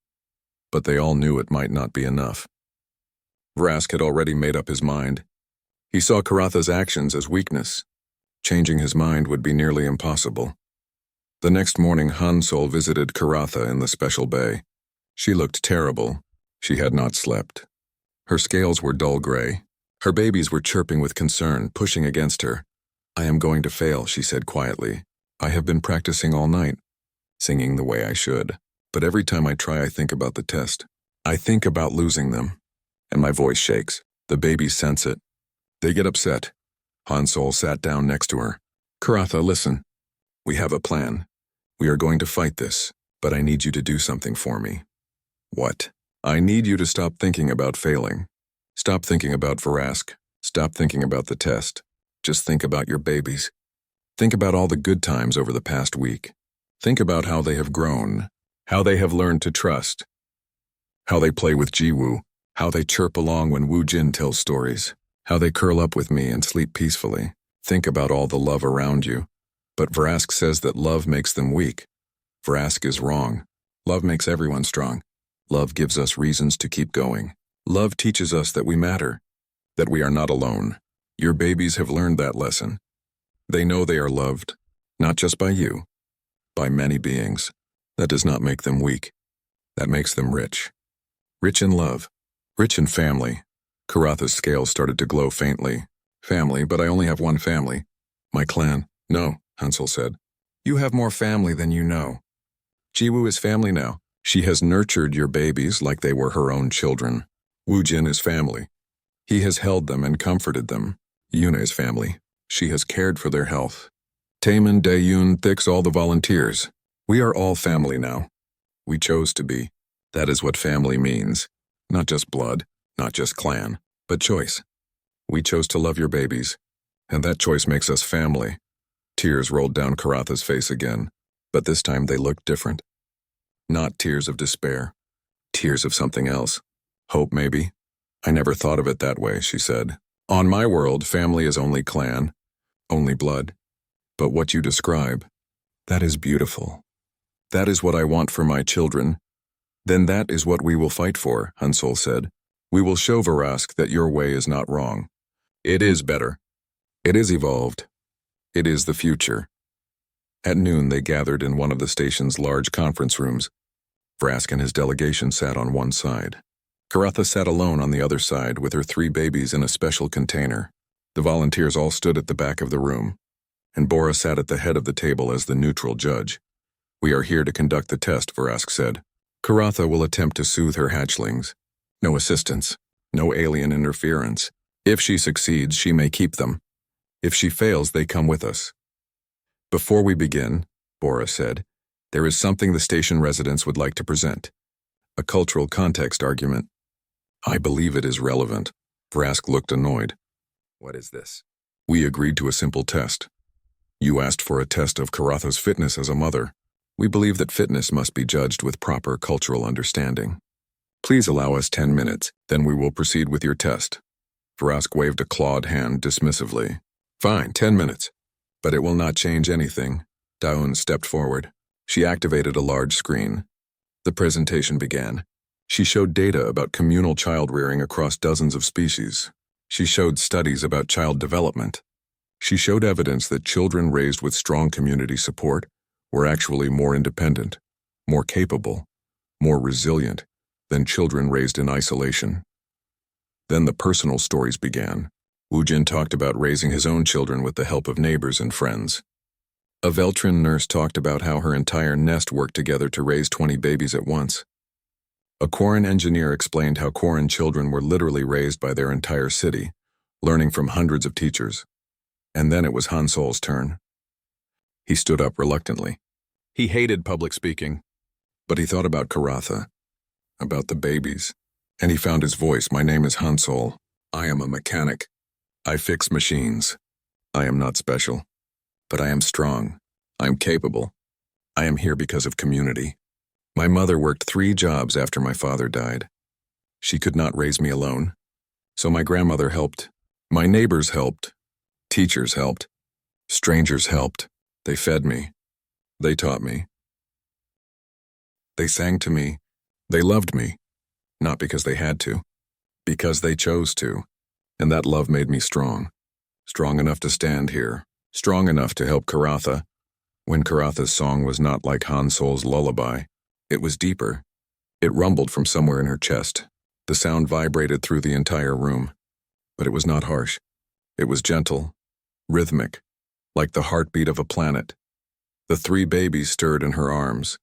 But they all knew it might not be enough. Vrask had already made up his mind. He saw Karatha's actions as weakness. Changing his mind would be nearly impossible. The next morning, Hansol visited Karatha in the special bay. She looked terrible. She had not slept. Her scales were dull gray. Her babies were chirping with concern, pushing against her. I am going to fail, she said quietly. I have been practicing all night, singing the way I should. But every time I try, I think about the test. I think about losing them. And my voice shakes. The babies sense it. They get upset. Hansol sat down next to her. Karatha, listen. We have a plan. We are going to fight this, but I need you to do something for me. What? I need you to stop thinking about failing. Stop thinking about Verask. Stop thinking about the test. Just think about your babies. Think about all the good times over the past week. Think about how they have grown, how they have learned to trust, how they play with Jiwoo, how they chirp along when Woojin tells stories, how they curl up with me and sleep peacefully. Think about all the love around you. But Verask says that love makes them weak. Verask is wrong. Love makes everyone strong. Love gives us reasons to keep going. Love teaches us that we matter, that we are not alone. Your babies have learned that lesson. They know they are loved, not just by you, by many beings. That does not make them weak. That makes them rich. Rich in love, rich in family. Karatha's scales started to glow faintly. Family, but I only have one family. My clan. No, Hansel said. You have more family than you know. Jiwoo is family now. She has nurtured your babies like they were her own children. Woojin is family. He has held them and comforted them. Yuna is family. She has cared for their health. Taemin, Daeyoon, Thix, all the volunteers. We are all family now. We chose to be. That is what family means. Not just blood, not just clan, but choice. We chose to love your babies, and that choice makes us family. Tears rolled down Karatha's face again, but this time they looked different. Not tears of despair. Tears of something else. Hope, maybe. I never thought of it that way, she said. On my world, family is only clan, only blood. But what you describe, that is beautiful. That is what I want for my children. Then that is what we will fight for, Hansel said. We will show Varask that your way is not wrong. It is better. It is evolved. It is the future. At noon, they gathered in one of the station's large conference rooms. Vrask and his delegation sat on one side. Karatha sat alone on the other side with her 3 babies in a special container. The volunteers all stood at the back of the room, and Bora sat at the head of the table as the neutral judge. We are here to conduct the test, Vrask said. Karatha will attempt to soothe her hatchlings. No assistance, no alien interference. If she succeeds, she may keep them. If she fails, they come with us. Before we begin, Bora said, there is something the station residents would like to present. A cultural context argument. I believe it is relevant. Vrask looked annoyed. What is this? We agreed to a simple test. You asked for a test of Karatha's fitness as a mother. We believe that fitness must be judged with proper cultural understanding. Please allow us 10 minutes, then we will proceed with your test. Vrask waved a clawed hand dismissively. Fine, 10 minutes. But it will not change anything. Daeun stepped forward. She activated a large screen. The presentation began. She showed data about communal child-rearing across dozens of species. She showed studies about child development. She showed evidence that children raised with strong community support were actually more independent, more capable, more resilient than children raised in isolation. Then the personal stories began. Woojin talked about raising his own children with the help of neighbors and friends. A Veltrin nurse talked about how her entire nest worked together to raise 20 babies at once. A Quarren engineer explained how Quarren children were literally raised by their entire city, learning from hundreds of teachers. And then it was Hansol's turn. He stood up reluctantly. He hated public speaking, but he thought about Karatha, about the babies, and he found his voice. My name is Hansol. I am a mechanic. I fix machines. I am not special, but I am strong. I am capable. I am here because of community. My mother worked 3 jobs after my father died. She could not raise me alone, so my grandmother helped. My neighbors helped. Teachers helped. Strangers helped. They fed me. They taught me. They sang to me. They loved me, not because they had to, because they chose to. And that love made me strong. Strong enough to stand here. Strong enough to help Karatha. When Karatha's song was not like Hansol's lullaby. It was deeper. It rumbled from somewhere in her chest. The sound vibrated through the entire room. But it was not harsh. It was gentle, rhythmic, like the heartbeat of a planet. The 3 babies stirred in her arms.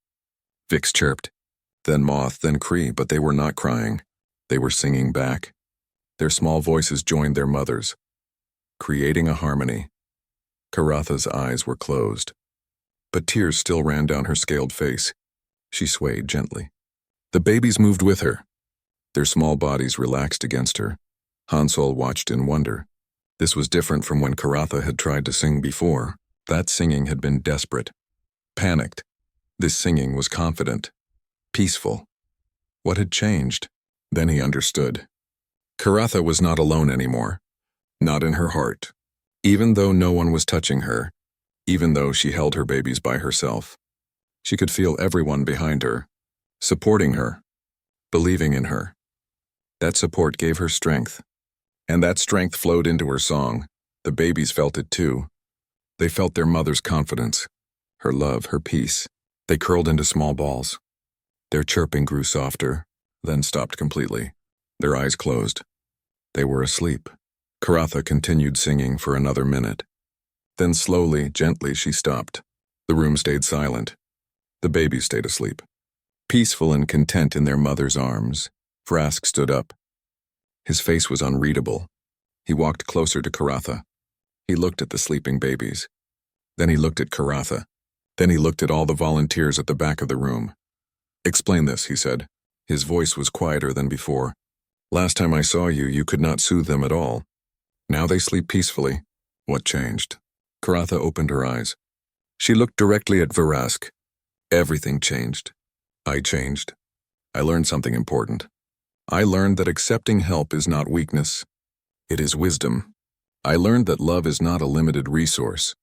Vix chirped, then Moth, then Cree, but they were not crying. They were singing back. Their small voices joined their mother's, creating a harmony. Karatha's eyes were closed, but tears still ran down her scaled face. She swayed gently. The babies moved with her. Their small bodies relaxed against her. Hansol watched in wonder. This was different from when Karatha had tried to sing before. That singing had been desperate, panicked. This singing was confident, peaceful. What had changed? Then he understood. Karatha was not alone anymore, not in her heart, even though no one was touching her, even though she held her babies by herself. She could feel everyone behind her, supporting her. believing in her. That support gave her strength. And that strength flowed into her song. The babies felt it too. They felt their mother's confidence, her love, her peace. They curled into small balls. Their chirping grew softer, then stopped completely. Their eyes closed. They were asleep. Karatha continued singing for another minute. Then slowly, gently, she stopped. The room stayed silent. The babies stayed asleep. Peaceful and content in their mother's arms, Vrask stood up. His face was unreadable. He walked closer to Karatha. He looked at the sleeping babies. Then he looked at Karatha. Then he looked at all the volunteers at the back of the room. "Explain this," he said. His voice was quieter than before. "Last time I saw you, you could not soothe them at all. Now they sleep peacefully. What changed?" Karatha opened her eyes. She looked directly at Vrask. "Everything changed. I changed. I learned something important. I learned that accepting help is not weakness. It is wisdom. I learned that love is not a limited resource.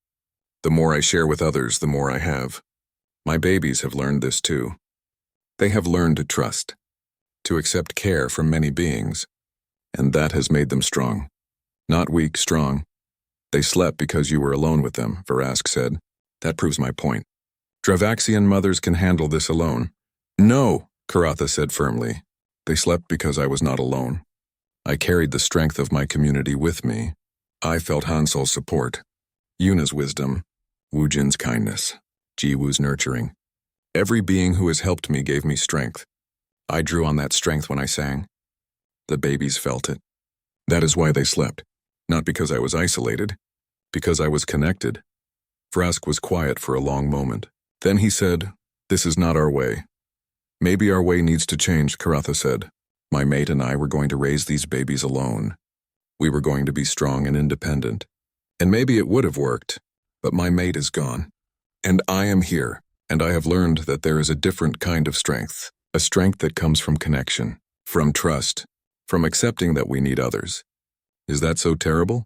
The more I share with others, the more I have. My babies have learned this too. They have learned to trust, to accept care from many beings, and that has made them strong. Not weak, strong. They slept because you were alone with them," Vrask said. "That proves my point. Dravaxian mothers can handle this alone." "No," Karatha said firmly. "They slept because I was not alone. I carried the strength of my community with me. I felt Hansol's support, Yuna's wisdom, Wujin's kindness, Jiwu's nurturing. Every being who has helped me gave me strength. I drew on that strength when I sang. The babies felt it. That is why they slept. Not because I was isolated, because I was connected." Vrask was quiet for a long moment. Then he said, "This is not our way." "Maybe our way needs to change," Karatha said. "My mate and I were going to raise these babies alone. We were going to be strong and independent. And maybe it would have worked, but my mate is gone. And I am here, and I have learned that there is a different kind of strength, a strength that comes from connection, from trust, from accepting that we need others. Is that so terrible?"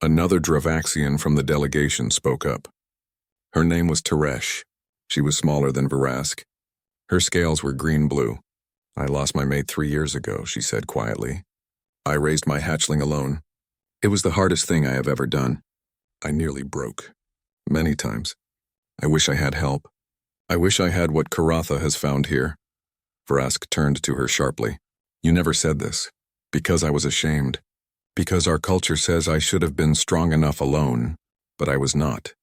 Another Dravaxian from the delegation spoke up. Her name was Teresh. She was smaller than Vrask. Her scales were green-blue. "I lost my mate 3 years ago," she said quietly. "I raised my hatchling alone. It was the hardest thing I have ever done. I nearly broke. Many times. I wish I had help. I wish I had what Karatha has found here." Vrask turned to her sharply. "You never said this. Because I was ashamed. Because our culture says I should have been strong enough alone. But I was not.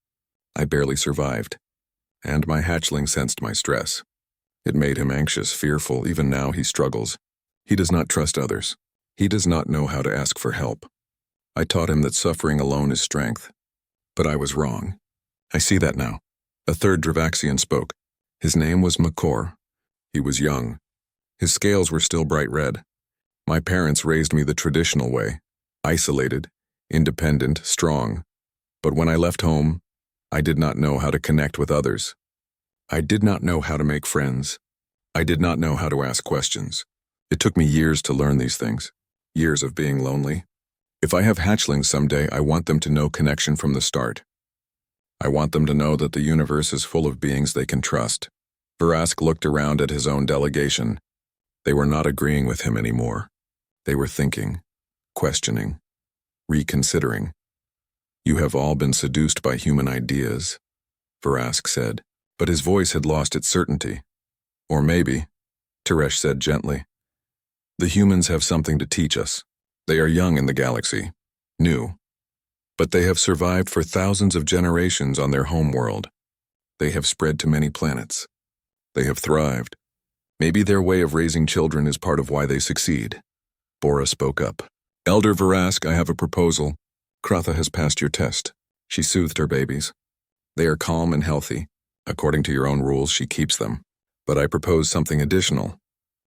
I barely survived. And my hatchling sensed my stress. It made him anxious, fearful. Even now he struggles. He does not trust others. He does not know how to ask for help. I taught him that suffering alone is strength. But I was wrong. I see that now." A third Dravaxian spoke. His name was Makor. He was young. His scales were still bright red. "My parents raised me the traditional way. Isolated, independent, strong. But when I left home, I did not know how to connect with others. I did not know how to make friends. I did not know how to ask questions. It took me years to learn these things. Years of being lonely. If I have hatchlings someday, I want them to know connection from the start. I want them to know that the universe is full of beings they can trust." Vrask looked around at his own delegation. They were not agreeing with him anymore. They were thinking, questioning, reconsidering. "You have all been seduced by human ideas," Vrask said, but his voice had lost its certainty. "Or maybe," Teresh said gently, "the humans have something to teach us. They are young in the galaxy, new. But they have survived for thousands of generations on their home world. They have spread to many planets. They have thrived. Maybe their way of raising children is part of why they succeed." Bora spoke up. "Elder Vrask, I have a proposal. Karatha has passed your test." She soothed her babies. "They are calm and healthy. According to your own rules, she keeps them. But I propose something additional.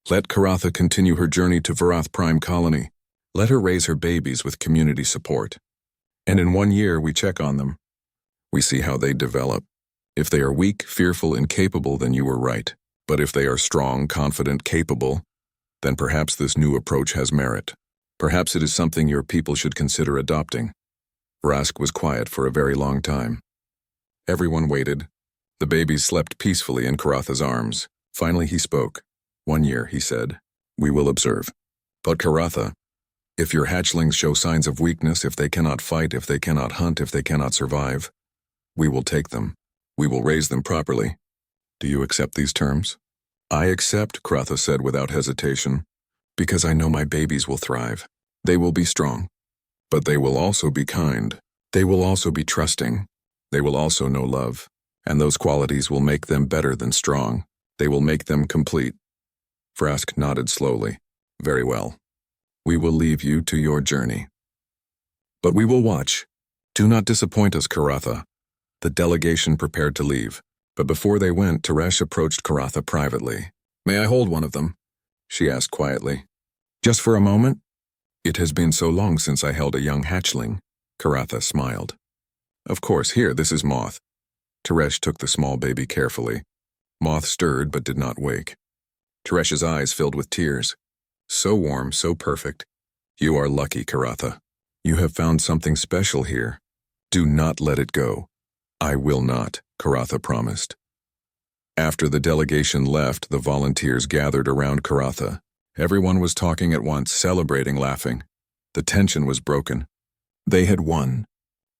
Let Karatha continue her journey to Varath Prime Colony. Let her raise her babies with community support. And in 1 year, we check on them. We see how they develop. If they are weak, fearful, incapable, then you were right. But if they are strong, confident, capable, then perhaps this new approach has merit. Perhaps it is something your people should consider adopting." Vrask was quiet for a very long time. Everyone waited. The babies slept peacefully in Karatha's arms. Finally he spoke. 1 year, he said. We will observe. But Karatha, if your hatchlings show signs of weakness, if they cannot fight, if they cannot hunt, if they cannot survive, we will take them. We will raise them properly. Do you accept these terms? I accept, Karatha said without hesitation, because I know my babies will thrive. They will be strong. But they will also be kind. They will also be trusting. They will also know love. And those qualities will make them better than strong. They will make them complete. Frask nodded slowly. Very well. We will leave you to your journey. But we will watch. Do not disappoint us, Karatha. The delegation prepared to leave, but before they went, Teresh approached Karatha privately. May I hold one of them? She asked quietly. Just for a moment? It has been so long since I held a young hatchling. Karatha smiled. Of course, here, this is Moth. Teresh took the small baby carefully. Moth stirred but did not wake. Teresh's eyes filled with tears. So warm, so perfect. You are lucky, Karatha. You have found something special here. Do not let it go. I will not, Karatha promised. After the delegation left, the volunteers gathered around Karatha. Everyone was talking at once, celebrating, laughing. The tension was broken. They had won.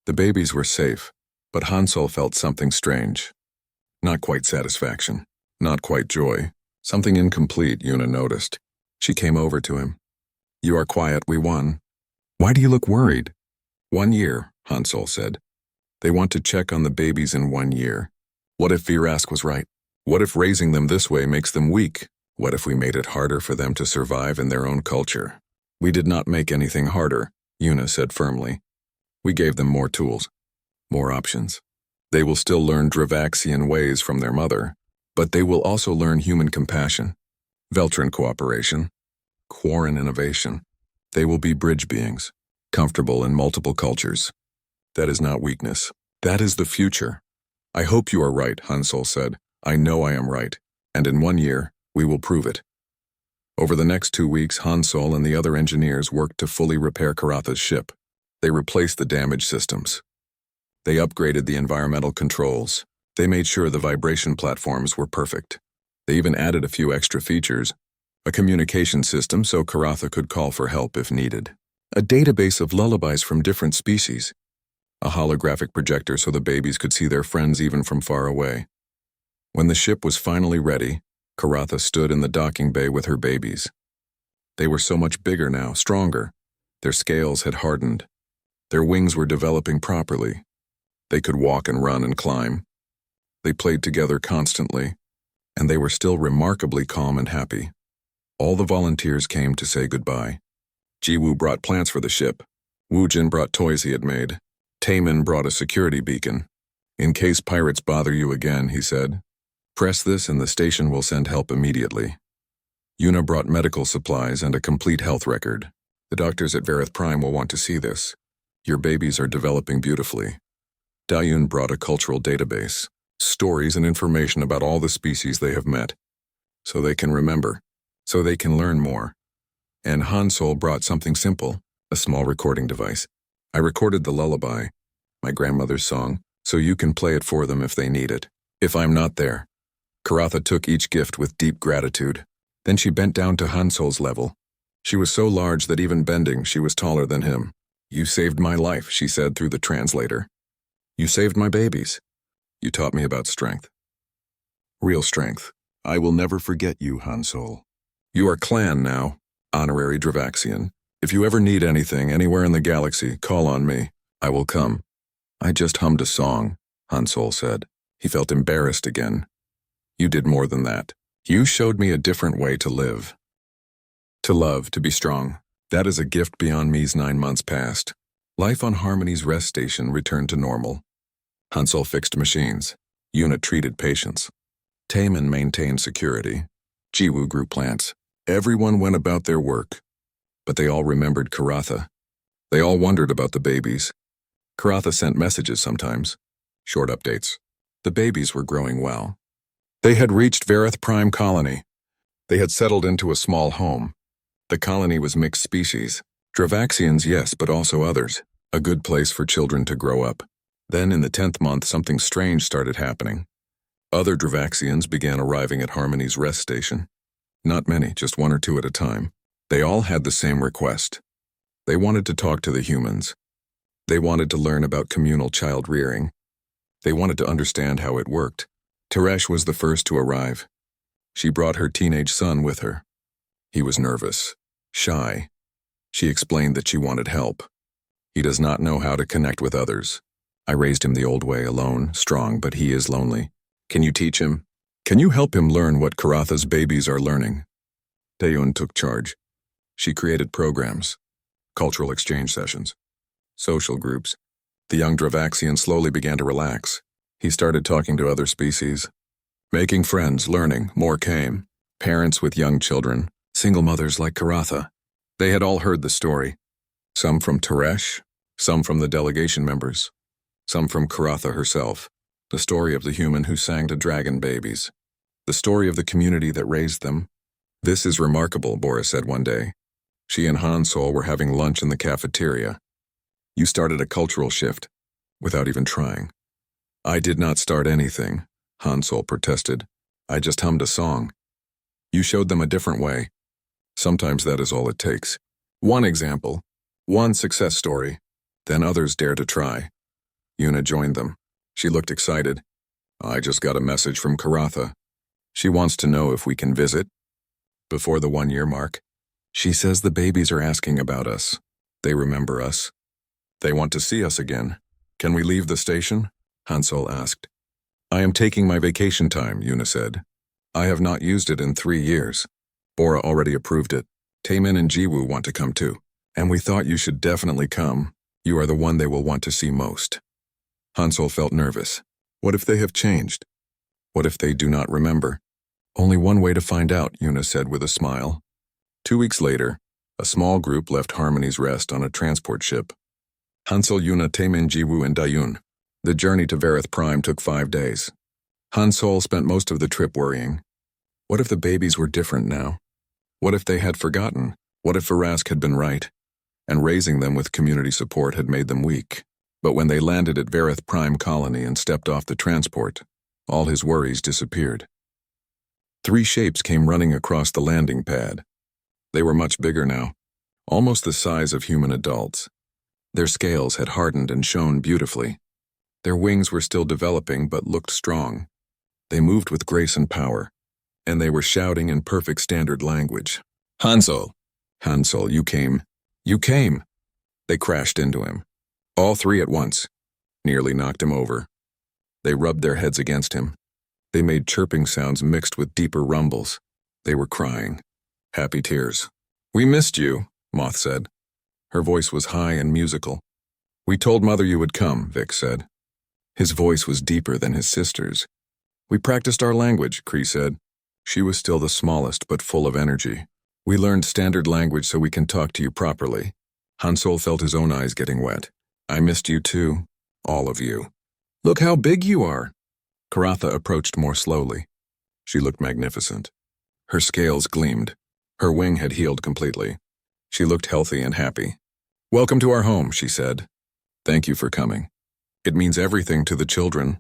The babies were safe, but Hansol felt something strange. Not quite satisfaction, not quite joy. Something incomplete, Yuna noticed. She came over to him. You are quiet, we won. Why do you look worried? 1 year, Hansol said. They want to check on the babies in 1 year. What if Virask was right? What if raising them this way makes them weak? What if we made it harder for them to survive in their own culture? We did not make anything harder, Yuna said firmly. We gave them more tools, more options. They will still learn Dravaxian ways from their mother, but they will also learn human compassion, Veltran cooperation, Quarren innovation. They will be bridge beings, comfortable in multiple cultures. That is not weakness. That is the future. I hope you are right, Hansol said. I know I am right, and in 1 year, we will prove it. Over the next 2 weeks, Hansol and the other engineers worked to fully repair Karatha's ship. They replaced the damaged systems. They upgraded the environmental controls. They made sure the vibration platforms were perfect. They even added a few extra features. A communication system so Karatha could call for help if needed. A database of lullabies from different species. A holographic projector so the babies could see their friends even from far away. When the ship was finally ready, Karatha stood in the docking bay with her babies. They were so much bigger now, stronger. Their scales had hardened. Their wings were developing properly. They could walk and run and climb. They played together constantly, and they were still remarkably calm and happy. All the volunteers came to say goodbye. Jiwoo brought plants for the ship. Woojin brought toys he had made. Taemin brought a security beacon. In case pirates bother you again, he said. Press this and the station will send help immediately. Yuna brought medical supplies and a complete health record. The doctors at Vareth Prime will want to see this. Your babies are developing beautifully. Dayun brought a cultural database, stories and information about all the species they have met, so they can remember, so they can learn more. And Hansol brought something simple, a small recording device. I recorded the lullaby, my grandmother's song, so you can play it for them if they need it. If I'm not there. Karatha took each gift with deep gratitude. Then she bent down to Hansol's level. She was so large that even bending, she was taller than him. You saved my life, she said through the translator. You saved my babies. You taught me about strength. Real strength. I will never forget you, Hansol. You are clan now, honorary Dravaxian. If you ever need anything anywhere in the galaxy, call on me. I will come. I just hummed a song, Hansol said. He felt embarrassed again. You did more than that. You showed me a different way to live. To love, to be strong. That is a gift beyond me's 9 months past. Life on Harmony's rest station returned to normal. Hansol fixed machines. Yuna treated patients. Taemin maintained security. Jiwoo grew plants. Everyone went about their work. But they all remembered Karatha. They all wondered about the babies. Karatha sent messages sometimes. Short updates. The babies were growing well. They had reached Vareth Prime Colony. They had settled into a small home. The colony was mixed species. Dravaxians, yes, but also others. A good place for children to grow up. Then in the 10th month, something strange started happening. Other Dravaxians began arriving at Harmony's rest station. Not many, just one or two at a time. They all had the same request. They wanted to talk to the humans. They wanted to learn about communal child rearing. They wanted to understand how it worked. Teresh was the first to arrive. She brought her teenage son with her. He was nervous, shy. She explained that she wanted help. He does not know how to connect with others. I raised him the old way, alone, strong, but he is lonely. Can you teach him? Can you help him learn what Karatha's babies are learning? Taeyun took charge. She created programs, cultural exchange sessions, social groups. The young Dravaxian slowly began to relax. He started talking to other species. Making friends, learning, more came. Parents with young children, single mothers like Karatha. They had all heard the story. Some from Teresh, some from the delegation members, some from Karatha herself. The story of the human who sang to dragon babies. The story of the community that raised them. This is remarkable, Bora said one day. She and Hansol were having lunch in the cafeteria. You started a cultural shift, without even trying. I did not start anything, Hansol protested. I just hummed a song. You showed them a different way. Sometimes that is all it takes. One example, one success story, then others dare to try. Yuna joined them. She looked excited. I just got a message from Karatha. She wants to know if we can visit. Before the 1-year mark, she says the babies are asking about us. They remember us. They want to see us again. Can we leave the station? Hansol asked. I am taking my vacation time, Yuna said. I have not used it in 3 years. Bora already approved it. Taemin and Jiwoo want to come too. And we thought you should definitely come. You are the one they will want to see most. Hansol felt nervous. What if they have changed? What if they do not remember? Only one way to find out, Yuna said with a smile. 2 weeks later, a small group left Harmony's Rest on a transport ship. Hansol, Yuna, Taemin, Jiwoo, and Dayun. The journey to Vareth Prime took 5 days. Hansol spent most of the trip worrying. What if the babies were different now? What if they had forgotten? What if Varask had been right? And raising them with community support had made them weak. But when they landed at Vareth Prime Colony and stepped off the transport, all his worries disappeared. 3 shapes came running across the landing pad. They were much bigger now, almost the size of human adults. Their scales had hardened and shone beautifully. Their wings were still developing but looked strong. They moved with grace and power, and they were shouting in perfect standard language. Hansol! Hansol, you came. You came! They crashed into him. All 3 at once. Nearly knocked him over. They rubbed their heads against him. They made chirping sounds mixed with deeper rumbles. They were crying. Happy tears. We missed you, Moth said. Her voice was high and musical. We told Mother you would come, Vic said. His voice was deeper than his sister's. We practiced our language, Kree said. She was still the smallest but full of energy. We learned standard language so we can talk to you properly. Hansol felt his own eyes getting wet. I missed you too, all of you. Look how big you are. Karatha approached more slowly. She looked magnificent. Her scales gleamed. Her wing had healed completely. She looked healthy and happy. Welcome to our home, she said. Thank you for coming. It means everything to the children.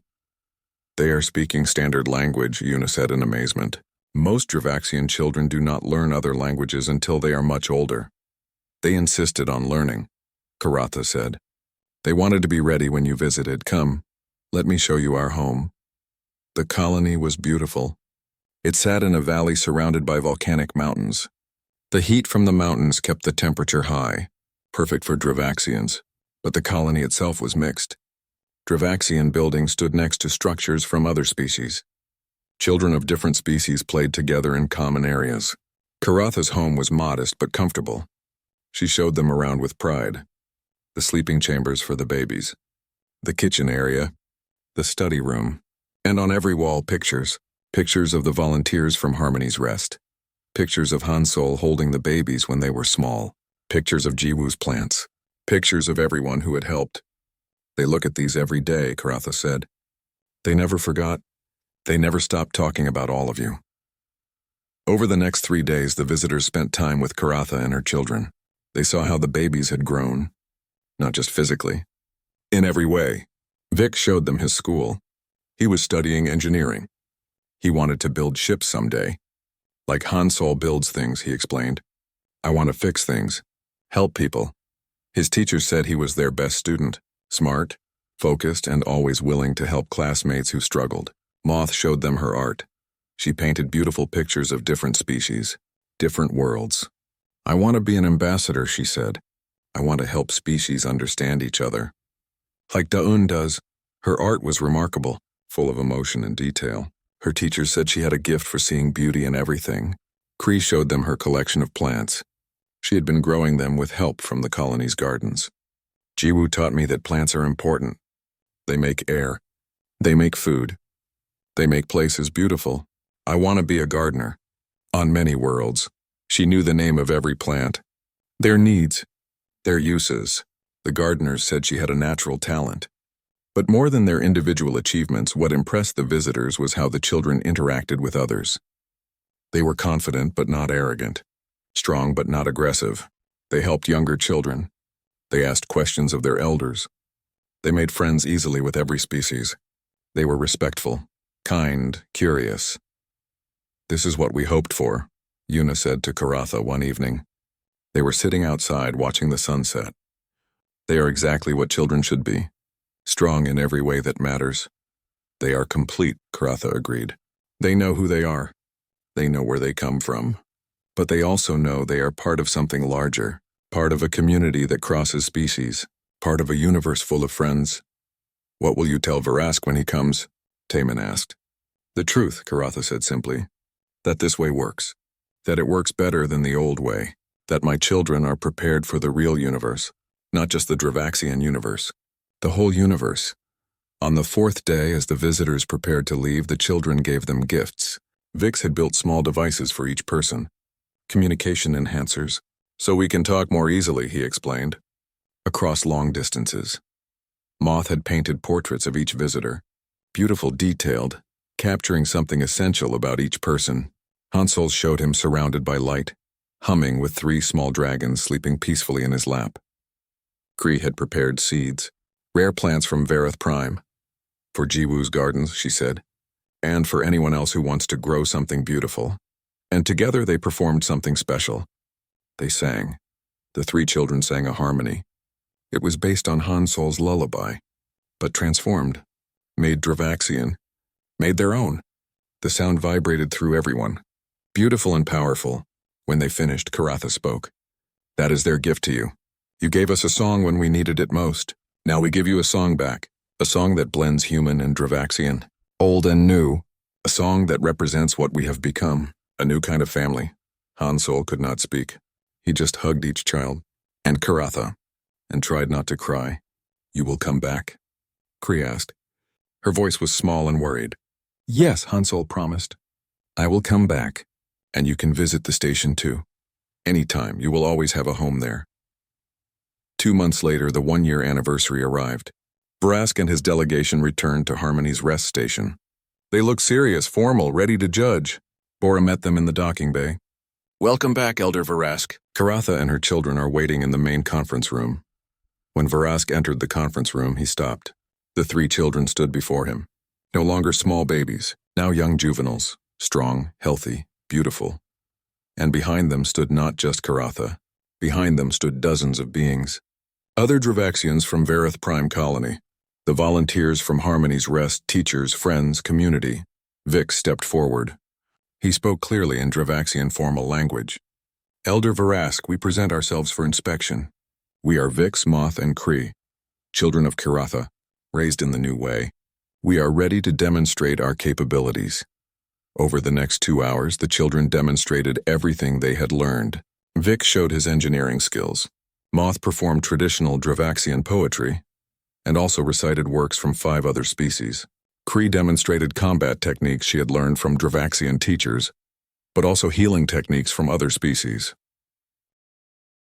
They are speaking standard language, Yuna said in amazement. Most Dravaxian children do not learn other languages until they are much older. They insisted on learning, Karatha said. They wanted to be ready when you visited. Come, let me show you our home. The colony was beautiful. It sat in a valley surrounded by volcanic mountains. The heat from the mountains kept the temperature high, perfect for Dravaxians, but the colony itself was mixed. Dravaxian buildings stood next to structures from other species. Children of different species played together in common areas. Karatha's home was modest but comfortable. She showed them around with pride. The sleeping chambers for the babies, the kitchen area, the study room, and on every wall pictures of the volunteers from Harmony's Rest, pictures of Hansol holding the babies when they were small, pictures of Jiwoo's plants, pictures of everyone who had helped. They look at these every day, Karatha said. They never forgot. They never stopped talking about all of you. Over the next 3 days, the visitors spent time with Karatha and her children. They saw how the babies had grown, not just physically, in every way. Vic showed them his school. He was studying engineering. He wanted to build ships someday. Like Han Sol builds things, he explained. I want to fix things. Help people. His teachers said he was their best student. Smart, focused, and always willing to help classmates who struggled. Moth showed them her art. She painted beautiful pictures of different species, different worlds. I want to be an ambassador, she said. I want to help species understand each other. Like Daun does, her art was remarkable, full of emotion and detail. Her teachers said she had a gift for seeing beauty in everything. Cree showed them her collection of plants. She had been growing them with help from the colony's gardens. Jiwoo taught me that plants are important. They make air. They make food. They make places beautiful. I want to be a gardener. On many worlds, she knew the name of every plant, their needs, their uses. The gardeners said she had a natural talent. But more than their individual achievements, what impressed the visitors was how the children interacted with others. They were confident but not arrogant, strong but not aggressive. They helped younger children. They asked questions of their elders. They made friends easily with every species. They were respectful, kind, curious. This is what we hoped for, Yuna said to Karatha one evening. They were sitting outside watching the sunset. They are exactly what children should be, strong in every way that matters. They are complete, Karatha agreed. They know who they are. They know where they come from. But they also know they are part of something larger, part of a community that crosses species, part of a universe full of friends. What will you tell Varask when he comes? Taman asked. The truth, Karatha said simply. That this way works. That it works better than the old way. That my children are prepared for the real universe, not just the Dravaxian universe. The whole universe. On the fourth day, as the visitors prepared to leave, the children gave them gifts. Vix had built small devices for each person. Communication enhancers. So we can talk more easily, he explained. Across long distances. Moth had painted portraits of each visitor. Beautiful, detailed, capturing something essential about each person. Hansel showed him surrounded by light, humming with 3 small dragons sleeping peacefully in his lap. Cree had prepared seeds, rare plants from Vareth Prime. For Jiwoo's gardens, she said, and for anyone else who wants to grow something beautiful. And together they performed something special. They sang. The 3 children sang a harmony. It was based on Hansol's lullaby, but transformed, made Dravaxian, made their own. The sound vibrated through everyone. Beautiful and powerful. When they finished, Karatha spoke. That is their gift to you. You gave us a song when we needed it most. Now we give you a song back. A song that blends human and Dravaxian, old and new. A song that represents what we have become. A new kind of family. Hansol could not speak. He just hugged each child. And Karatha. And tried not to cry. You will come back? Cree asked. Her voice was small and worried. Yes, Hansol promised. I will come back. And you can visit the station too. Anytime, you will always have a home there. 2 months later, the 1-year anniversary arrived. Vrask and his delegation returned to Harmony's rest station. They looked serious, formal, ready to judge. Bora met them in the docking bay. Welcome back, Elder Vrask. Karatha and her children are waiting in the main conference room. When Vrask entered the conference room, he stopped. The 3 children stood before him. No longer small babies, now young juveniles, strong, healthy, beautiful. And behind them stood not just Karatha. Behind them stood dozens of beings. Other Dravaxians from Vareth Prime Colony. The volunteers from Harmony's Rest, teachers, friends, community. Vix stepped forward. He spoke clearly in Dravaxian formal language. Elder Vrask, we present ourselves for inspection. We are Vix, Moth, and Cree, children of Karatha, raised in the new way. We are ready to demonstrate our capabilities. Over the next 2 hours, the children demonstrated everything they had learned. Vix showed his engineering skills. Moth performed traditional Dravaxian poetry, and also recited works from 5 other species. Cree demonstrated combat techniques she had learned from Dravaxian teachers, but also healing techniques from other species.